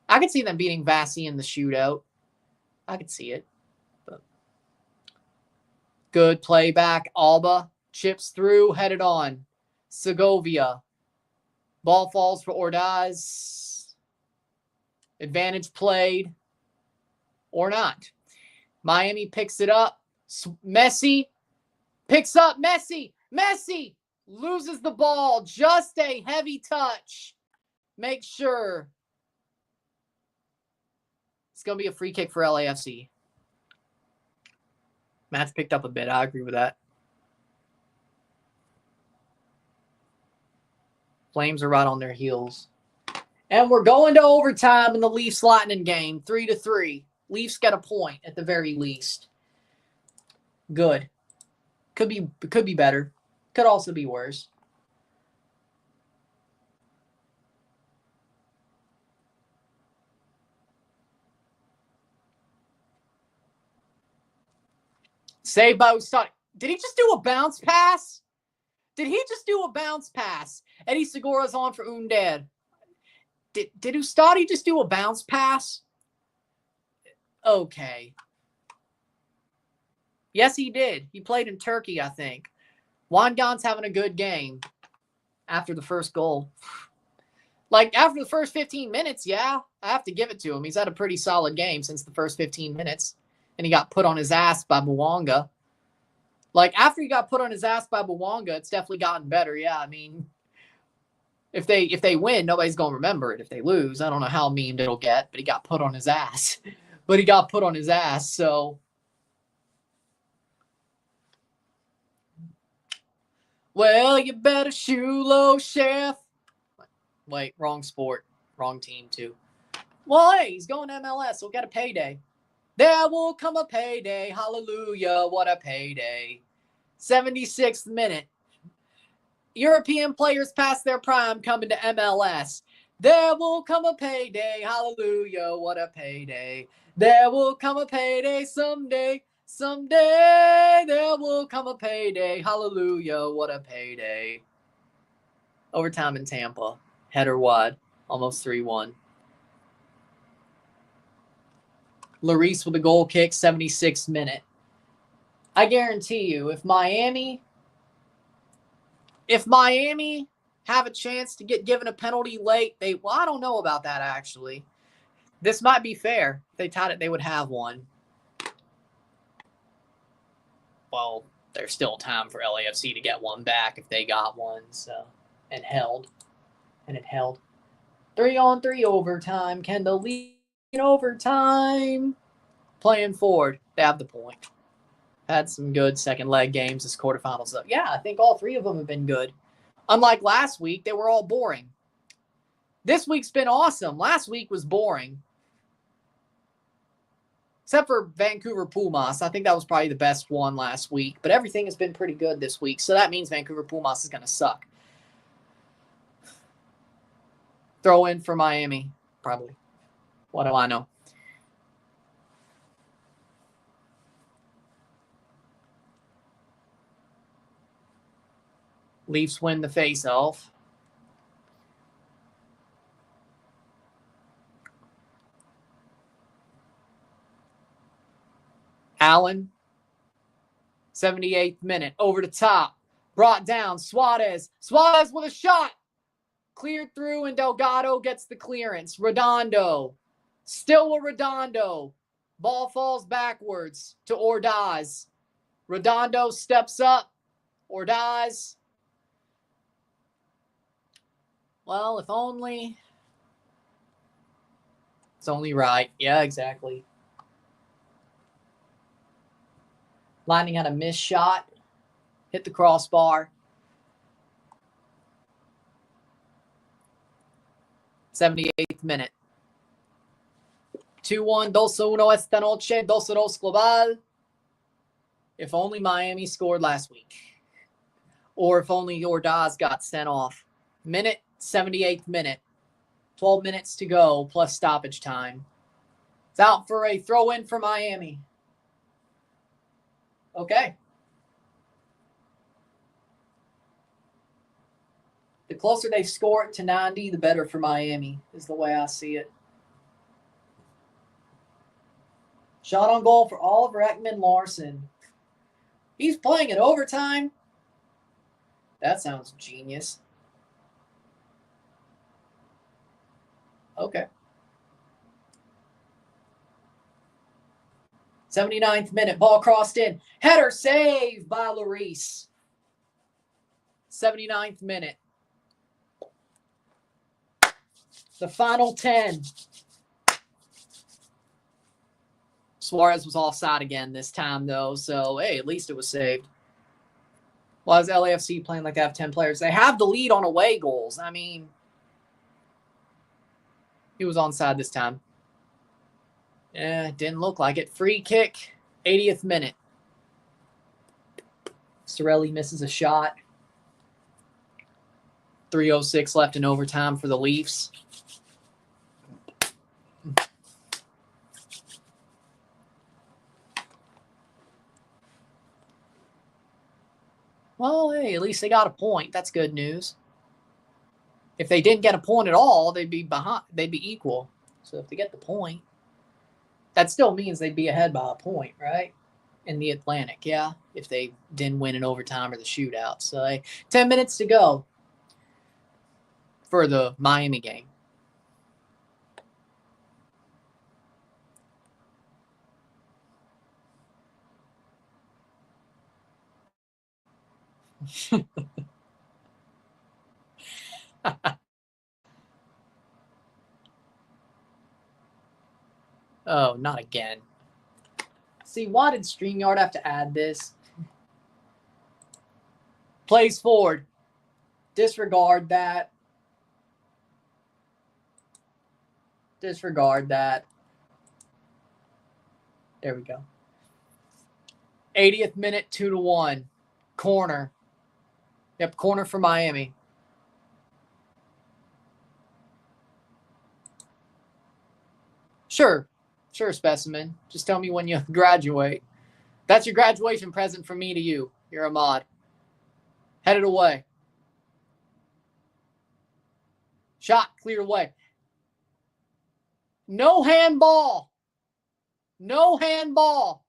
I could see them beating Vasi in the shootout. I could see it. But good play back. Alba chips through, headed on. Segovia. Ball falls for Ordaz. Advantage played. Or not. Miami picks it up. Messi picks up Messi. Messi loses the ball. Just a heavy touch. Make sure. It's going to be a free kick for LAFC. Matt's picked up a bit. I agree with that. Flames are right on their heels. And we're going to overtime in the Leafs Lightning game. 3-3. Leafs get a point at the very least. Good. Could be better. Could also be worse. Saved by Ustadi. Did he just do a bounce pass? Eddie Segura's on for Undead. Did Ustadi just do a bounce pass? Okay. Yes, he did. He played in Turkey, I think. Wangan's having a good game after the first goal. Like, after the first 15 minutes, yeah, I have to give it to him. He's had a pretty solid game since the first 15 minutes. And he got put on his ass by Bouanga. Like, after he got put on his ass by Bouanga, it's definitely gotten better. Yeah, I mean, If they win, nobody's going to remember it. If they lose, I don't know how memed it'll get, but he got put on his ass. So, well, you better shoe low, chef. Wait, wrong sport. Wrong team, too. Well, hey, he's going to MLS. He'll get a payday. There will come a payday. Hallelujah, what a payday. 76th minute. European players past their prime coming to MLS. There will come a payday. Hallelujah, what a payday. There will come a payday someday. Someday there will come a payday. Hallelujah, what a payday. Overtime in Tampa. Header wide. Almost 3-1. Lloris with a goal kick, 76th minute. I guarantee you, if Miami have a chance to get given a penalty late, I don't know about that, actually. This might be fair. If they tied it, they would have one. Well, there's still time for LAFC to get one back if they got one. So, and it held. 3-on-3 overtime. Kendall lead in overtime. Playing forward. They have the point. Had some good second leg games this quarterfinals. Yeah, I think all three of them have been good. Unlike last week, they were all boring. This week's been awesome. Last week was boring. Except for Vancouver Pumas. I think that was probably the best one last week. But everything has been pretty good this week. So that means Vancouver Pumas is going to suck. Throw in for Miami, probably. What do I know? Leafs win the face-off. Allen, 78th minute, over the top. Brought down, Suarez. Suarez with a shot. Cleared through, and Delgado gets the clearance. Redondo. Still a Redondo. Ball falls backwards to Ordaz. Redondo steps up. Ordaz. Well, if only. It's only right. Yeah, exactly. Lightning had a missed shot. Hit the crossbar. 78th minute. 2-1, 2-1 esta noche, 2-2 global. If only Miami scored last week. Or if only Ordaz got sent off. 78th minute. 12 minutes to go plus stoppage time. It's out for a throw-in for Miami. Okay. The closer they score it to 90, the better for Miami, is the way I see it. Shot on goal for Oliver Ekman-Larsson. He's playing in overtime. That sounds genius. Okay. 79th minute, ball crossed in. Header save by Lloris. 79th minute. The final 10. Suarez was offside again this time, though. So, hey, at least it was saved. Why is LAFC playing like they have 10 players? They have the lead on away goals. I mean, he was onside this time. Yeah, didn't look like it. Free kick, 80th minute. Sorelli misses a shot. 3:06 left in overtime for the Leafs. Well, hey, at least they got a point. That's good news. If they didn't get a point at all, they'd be behind. They'd be equal. So if they get the point, that still means they'd be ahead by a point, right? In the Atlantic, yeah. If they didn't win in overtime or the shootout. So 10 minutes to go for the Miami game. Oh, not again. See, why did StreamYard have to add this? Plays forward. Disregard that. Disregard that. There we go. 80th minute, 2-1. Corner. Yep, corner for Miami. Sure, specimen. Just tell me when you graduate. That's your graduation present from me to you. You're a mod. Headed away. Shot cleared away. No handball. No handball.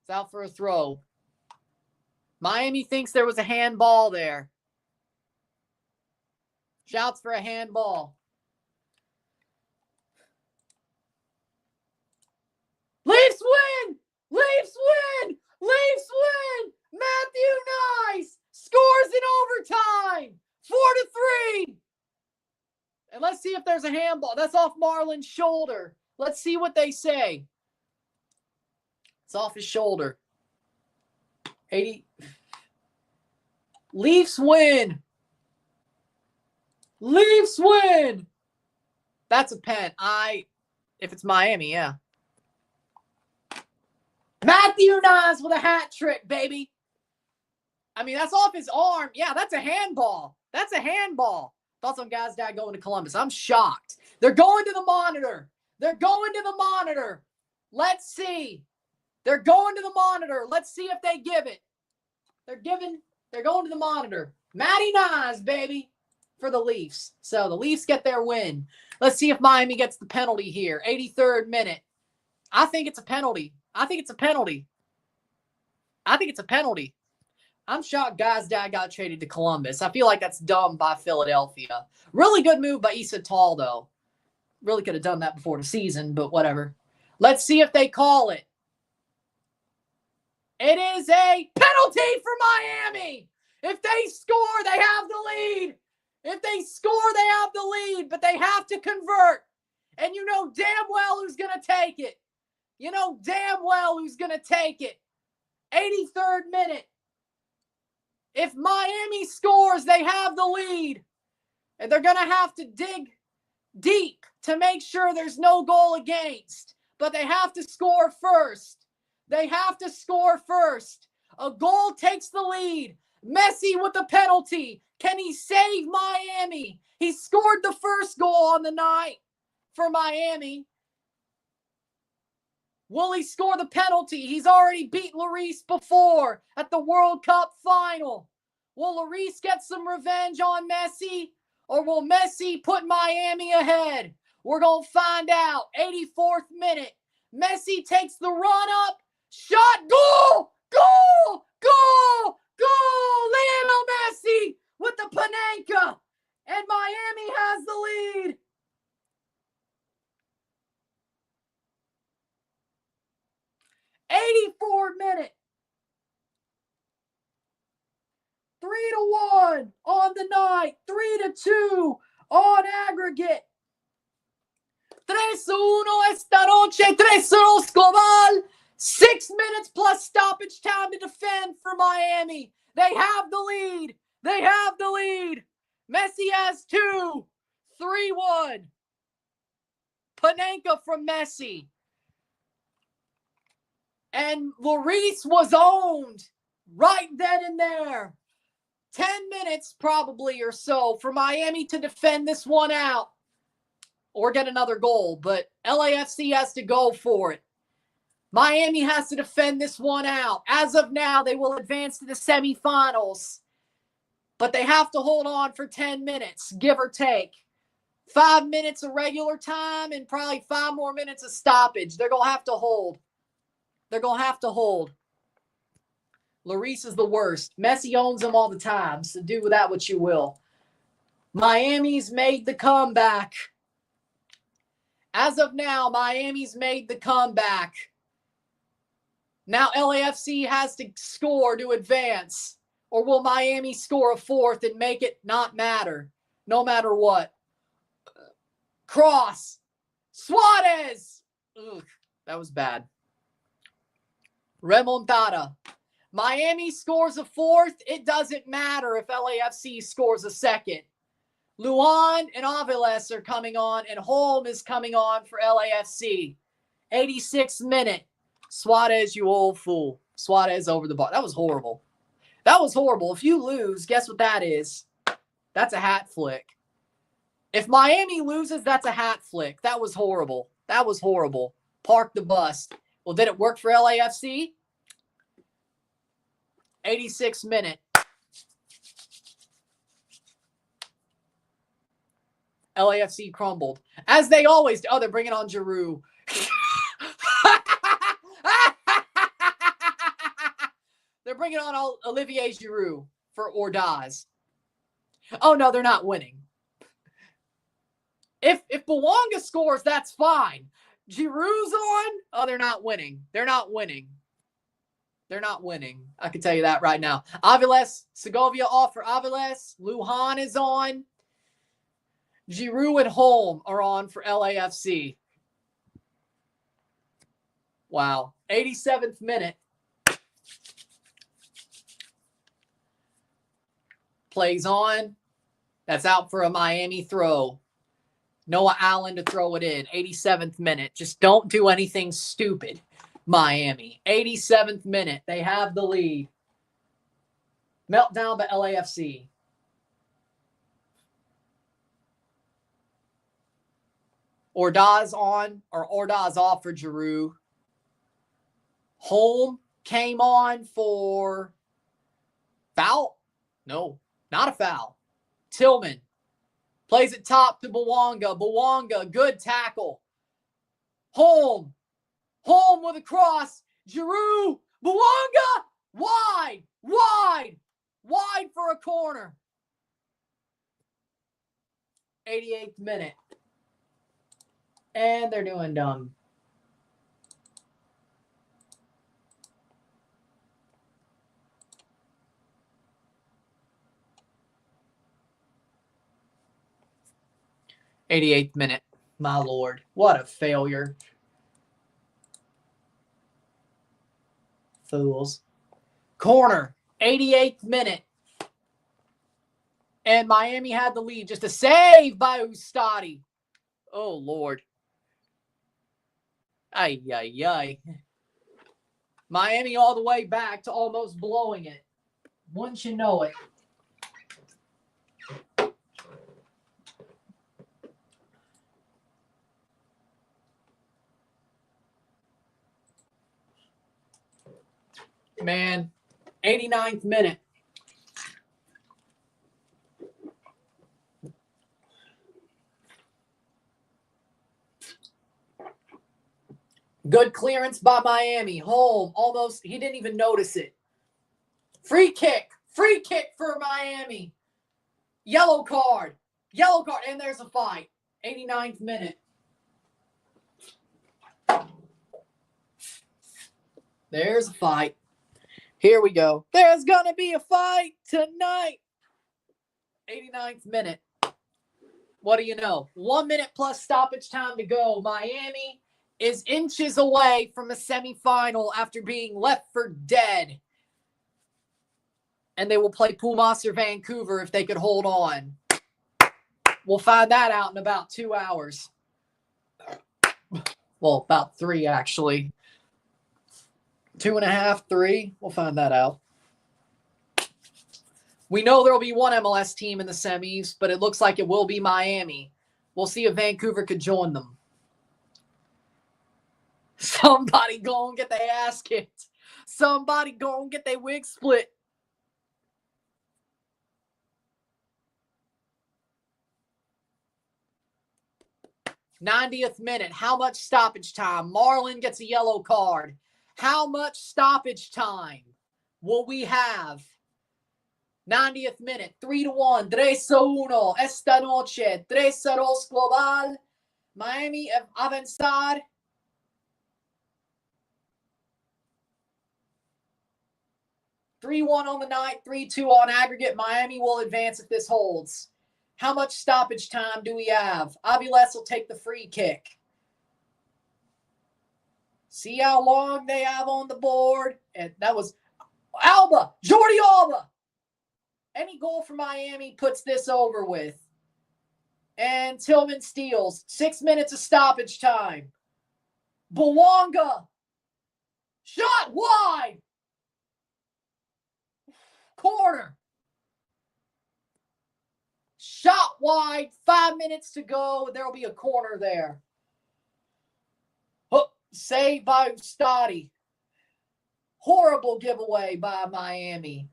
It's out for a throw. Miami thinks there was a handball there. Shouts for a handball. Leafs win! Leafs win! Leafs win! Matthew Nice scores in overtime. 4-3. And let's see if there's a handball. That's off Marlon's shoulder. Let's see what they say. It's off his shoulder. 80. Leafs win. Leafs win. That's a pen. If it's Miami, yeah. Matthew Nice with a hat trick, baby. I mean, that's off his arm. Yeah, that's a handball. That's a handball. Thoughts on guys' dad going to Columbus? I'm shocked. They're going to the monitor. They're going to the monitor. Let's see. They're going to the monitor. Let's see if they give it. They're going to the monitor. Matty Nice, baby, for the Leafs. So the Leafs get their win. Let's see if Miami gets the penalty here. 83rd minute. I think it's a penalty. I think it's a penalty. I'm shocked guys' dad got traded to Columbus. I feel like that's dumb by Philadelphia. Really good move by Issa Tall, though. Really could have done that before the season, but whatever. Let's see if they call it. It is a penalty for Miami. If they score, they have the lead. If they score, they have the lead, but they have to convert. And you know damn well who's going to take it. 83rd minute. If Miami scores, they have the lead. And they're going to have to dig deep to make sure there's no goal against. But they have to score first. A goal takes the lead. Messi with the penalty. Can he save Miami? He scored the first goal on the night for Miami. Will he score the penalty? He's already beat Lloris before at the World Cup final. Will Lloris get some revenge on Messi? Or will Messi put Miami ahead? We're going to find out. 84th minute. Messi takes the run up. Shot. Goal! Goal! Goal! Goal! Lionel Messi with the Panenka. And Miami has the lead. '84th minute. 3-1 on the night. 3-2 on aggregate. 3-1 esta noche. 3-0 Escobar. 6 minutes plus stoppage time to defend for Miami. They have the lead. Messi has 2. 3-1. Panenka from Messi. And Lloris was owned right then and there. 10 minutes probably or so for Miami to defend this one out or get another goal. But LAFC has to go for it. Miami has to defend this one out. As of now, they will advance to the semifinals. But they have to hold on for 10 minutes, give or take. 5 minutes of regular time and probably 5 more minutes of stoppage. They're going to have to hold. Lloris is the worst. Messi owns them all the time, so do with that what you will. Miami's made the comeback. As of now, Miami's made the comeback. Now LAFC has to score to advance. Or will Miami score a fourth and make it not matter? No matter what. Cross. Suarez. Ugh, that was bad. Remontada. Miami scores a fourth. It doesn't matter if LAFC scores a second. Luan and Aviles are coming on, and Holm is coming on for LAFC. 86th minute. Suarez, you old fool. Suarez over the bar. That was horrible. That was horrible. If you lose, guess what that is? That's a hat flick. If Miami loses, that's a hat flick. That was horrible. That was horrible. Park the bus. Well, did it work for LAFC? 86th minute. LAFC crumbled. As they always do. Oh, they're bringing on Girault. They're bringing on Olivier Giroud for Ordaz. Oh, no, they're not winning. If Bouanga scores, that's fine. Giroud's on. Oh, they're not winning. They're not winning. They're not winning. I can tell you that right now. Aviles, Segovia off for Aviles. Lujan is on. Giroud and Holm are on for LAFC. Wow. 87th minute. Plays on. That's out for a Miami throw. Noah Allen to throw it in. 87th minute. Just don't do anything stupid, Miami. 87th minute. They have the lead. Meltdown by LAFC. Ordaz on, or Ordaz off for Giroud. Holm came on for foul? No, not a foul. Tillman plays it top to Bouanga. Bouanga, good tackle. Holm with a cross. Giroud, Bouanga, wide for a corner. 88th minute. And they're doing dumb. '88th minute. My Lord. What a failure. Fools. Corner. 88th minute. And Miami had the lead. Just a save by Ustadi. Oh, Lord. Ay. Miami all the way back to almost blowing it. Once you know it. Man, 89th minute. Good clearance by Miami. Holm almost, he didn't even notice it. Free kick for Miami. Yellow card, and there's a fight. 89th minute. There's a fight. Here we go. There's going to be a fight tonight. 89th minute. What do you know? 1 minute plus stoppage time to go. Miami is inches away from a semifinal after being left for dead. And they will play Pumas or Vancouver if they could hold on. We'll find that out in about 2 hours. Well, about 3, actually. 2.5, 3. We'll find that out. We know there will be one MLS team in the semis, but it looks like it will be Miami. We'll see if Vancouver could join them. Somebody go and get their ass kicked. Somebody go and get their wig split. '90th minute. How much stoppage time? Marlon gets a yellow card. How much stoppage time will we have? 90th minute. 3-1. 3-1. Esta noche. 3-2 global. Miami avanzar. (3-1) on the night, 3-2 on aggregate. Miami will advance if this holds. How much stoppage time do we have? Aviles will take the free kick. See how long they have on the board? And that was Alba, Jordi Alba. Any goal for Miami puts this over with. And Tillman steals. 6 minutes of stoppage time. Bouanga. Shot wide. Corner. Shot wide. 5 minutes to go. There will be a corner there. Saved by Ustadi. Horrible giveaway by Miami.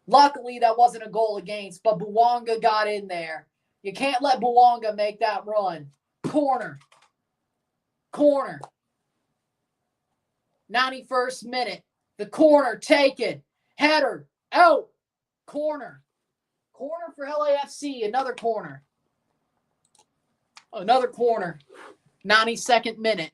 Luckily, that wasn't a goal against, but Bouanga got in there. You can't let Bouanga make that run. Corner. Corner. 91st minute. The corner taken. Header. Out. Corner. Corner for LAFC. Another corner. Another corner. 92nd minute.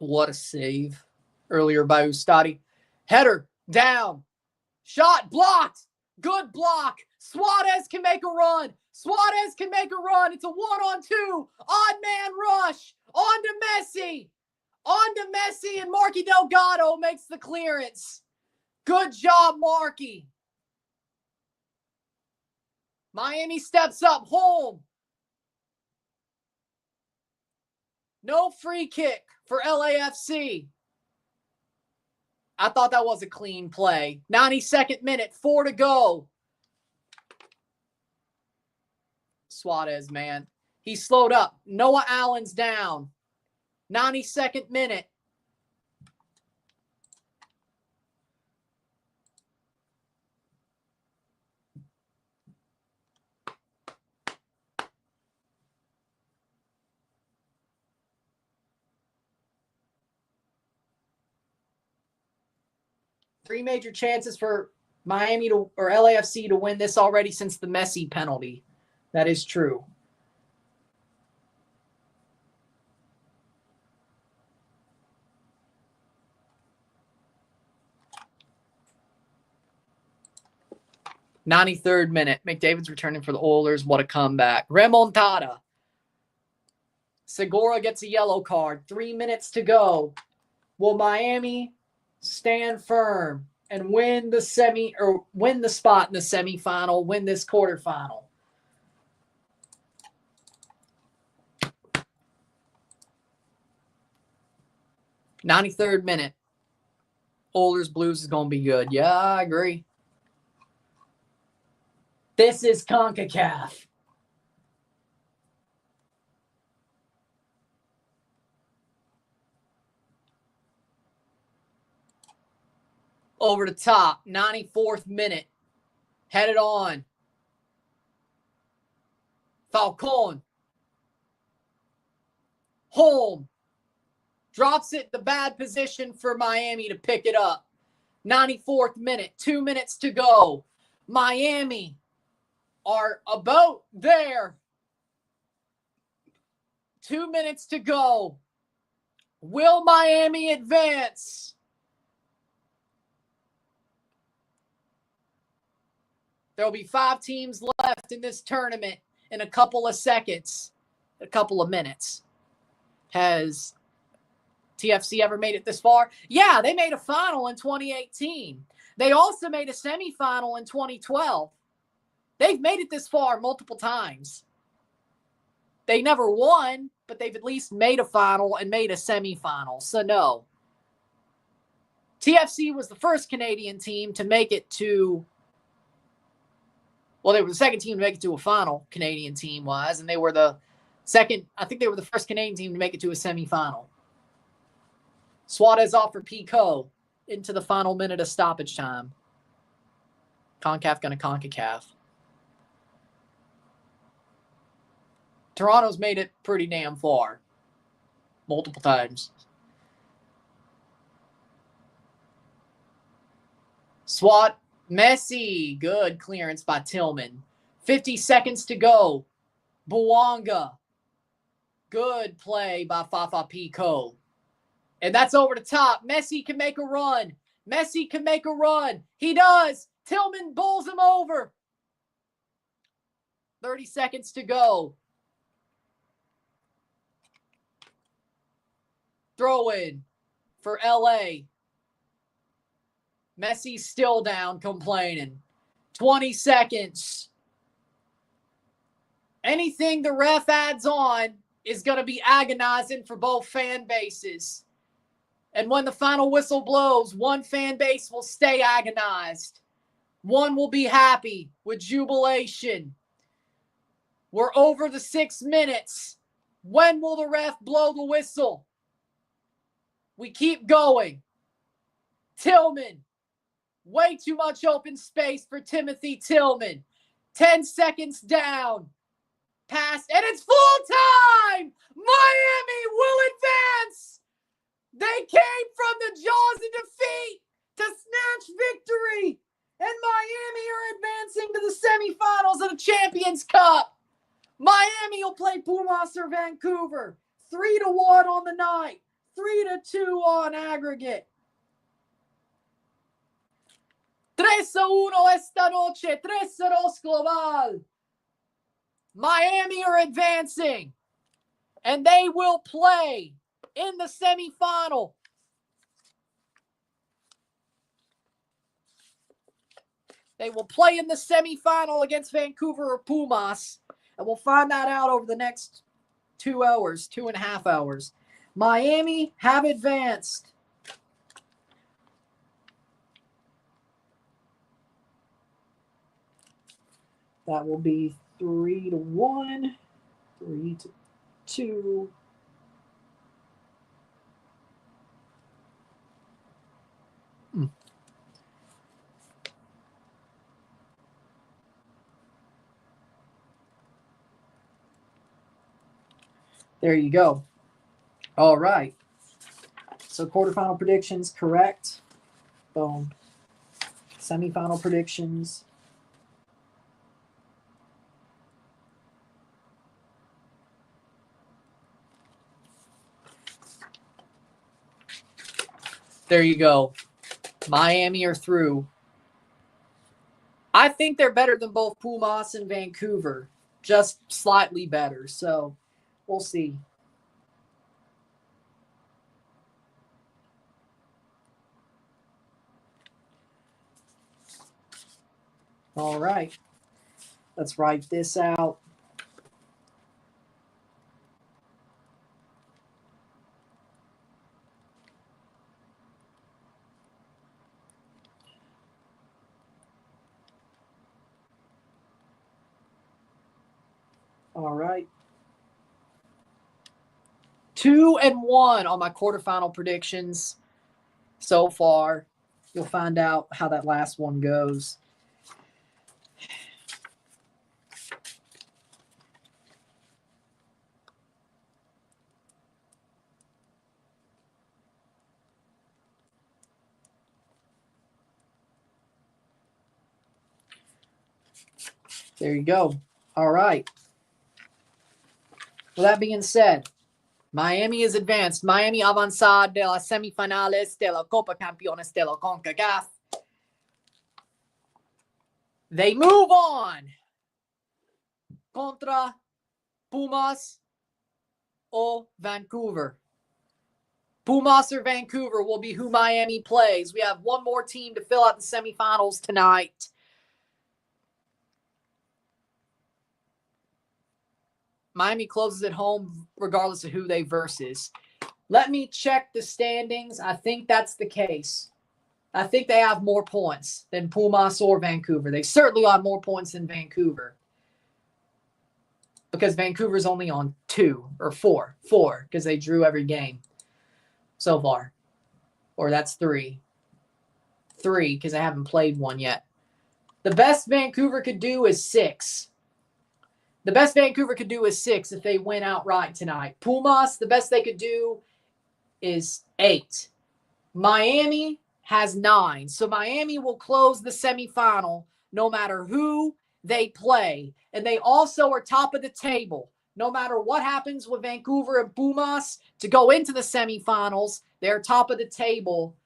What a save earlier by Ustadi. Header down. Shot blocked. Good block. Suarez can make a run. Suarez can make a run. It's a 1-on-2. Odd man rush. On to Messi. On to Messi, and Marky Delgado makes the clearance. Good job, Marky. Miami steps up. Home. No free kick for LAFC. I thought that was a clean play. 92nd minute, 4 to go. Suarez, man. He slowed up. Noah Allen's down. 92nd minute. Three major chances for Miami to or LAFC to win this already since the Messi penalty. That is true. '93rd minute. McDavid's returning for the Oilers. What a comeback. Remontada. Segura gets a yellow card. 3 minutes to go. Will Miami stand firm and win the spot in the semifinal, win this quarterfinal? '93rd minute. Oilers Blues is going to be good. Yeah, I agree. This is CONCACAF. Over the top, 94th minute. Headed on. Falcon. Home. Drops it in the bad position for Miami to pick it up. 94th minute. 2 minutes to go. Miami are about there. 2 minutes to go. Will Miami advance? There will be 5 teams left in this tournament in a couple of seconds, a couple of minutes. Has TFC ever made it this far? Yeah, they made a final in 2018. They also made a semifinal in 2012. They've made it this far multiple times. They never won, but they've at least made a final and made a semifinal. So no. TFC was the first Canadian team to make it to, well, they were the second team to make it to a final, Canadian team-wise, and they were the second, I think they were the first Canadian team to make it to a semifinal. Suarez off for Pico into the final minute of stoppage time. CONCACAF going to CONCACAF. Toronto's made it pretty damn far. Multiple times. Swat. Messi. Good clearance by Tillman. 50 seconds to go. Bouanga. Good play by Fafa Pico. And that's over the top. Messi can make a run. Messi can make a run. He does. Tillman bowls him over. 30 seconds to go. Throw in for LA. Messi's still down, complaining. 20 seconds. Anything the ref adds on is going to be agonizing for both fan bases. And when the final whistle blows, one fan base will stay agonized. One will be happy with jubilation. We're over the 6 minutes. When will the ref blow the whistle? We keep going. Tillman. Way too much open space for Timothy Tillman. 10 seconds down. Pass, and it's full time! Miami will advance! They came from the jaws of defeat to snatch victory! And Miami are advancing to the semifinals of the Champions Cup! Miami will play Pumas or Vancouver. 3-1 on the night. 3-2 on aggregate. 3-1 esta noche. 3-2 global. Miami are advancing. And they will play in the semifinal. They will play in the semifinal against Vancouver or Pumas. And we'll find that out over the next 2 hours, 2.5 hours. Miami have advanced. That will be 3-1, 3-2. There you go. All right. So quarterfinal predictions, correct. Boom. Semifinal predictions. There you go. Miami are through. I think they're better than both Pumas and Vancouver. Just slightly better. So we'll see. All right. Let's write this out. All right. 2-1 on my quarterfinal predictions so far. You'll find out how that last one goes. There you go. All right. With that being said, Miami is advanced. Miami avanzada de las semifinales de la Concachampions de la CONCACAF. They move on contra Pumas or Vancouver. Pumas or Vancouver will be who Miami plays. We have one more team to fill out the semifinals tonight. Miami closes at home regardless of who they versus. Let me check the standings. I think that's the case. I think they have more points than Pumas or Vancouver. They certainly have more points than Vancouver. Because Vancouver's only on 2 or 4. 4, because they drew every game so far. Or that's 3. 3, because they haven't played one yet. The best Vancouver could do is 6. The best Vancouver could do is 6 if they win outright tonight. Pumas, the best they could do is 8. Miami has 9. So Miami will close the semifinal no matter who they play. And they also are top of the table. No matter what happens with Vancouver and Pumas to go into the semifinals, they're top of the table.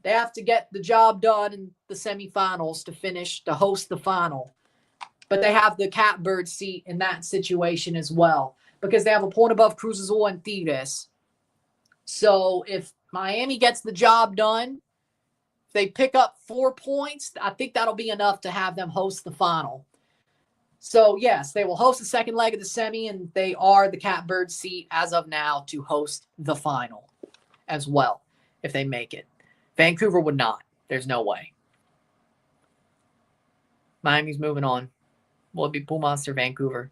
They have to get the job done in the semifinals to host the final. but they have the catbird seat in that situation as well because they have a point above Cruz Azul and Tigres. So if Miami gets the job done, if they pick up 4 points, I think that'll be enough to have them host the final. So, yes, they will host the second leg of the semi, and they are the catbird seat as of now to host the final as well if they make it. Vancouver would not. There's no way. Miami's moving on. Will it be Pumas or Vancouver?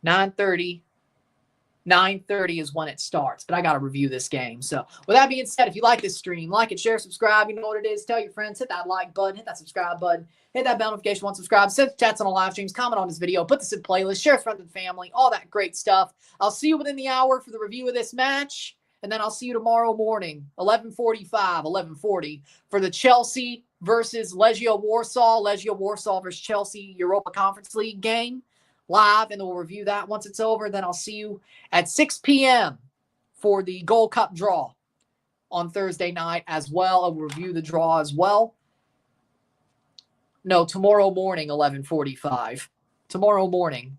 9:30. 9:30 is when it starts, but I got to review this game. So with that being said, if you like this stream, like it, share, subscribe. You know what it is. Tell your friends. Hit that like button. Hit that subscribe button. Hit that bell notification once subscribed. Send chats on the live streams. Comment on this video. Put this in playlist. Share with friends and family. All that great stuff. I'll see you within the hour for the review of this match. And then I'll see you tomorrow morning, 11:45, 11:40, for the Chelsea versus Legia Warsaw. Legia Warsaw versus Chelsea Europa Conference League game. Live, and we'll review that once it's over. Then I'll see you at 6 p.m. for the Gold Cup draw on Thursday night as well. I'll review the draw as well. No, tomorrow morning, 11:45. Tomorrow morning,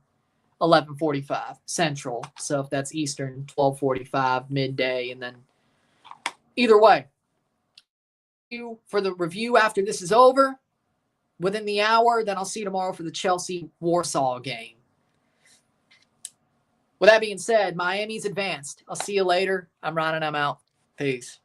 11:45 Central. So if that's Eastern, 12:45 midday, and then either way, for the review after this is over, within the hour, then I'll see you tomorrow for the Chelsea Warsaw game. With that being said, Miami's advanced. I'll see you later. I'm Ron and I'm out. Peace.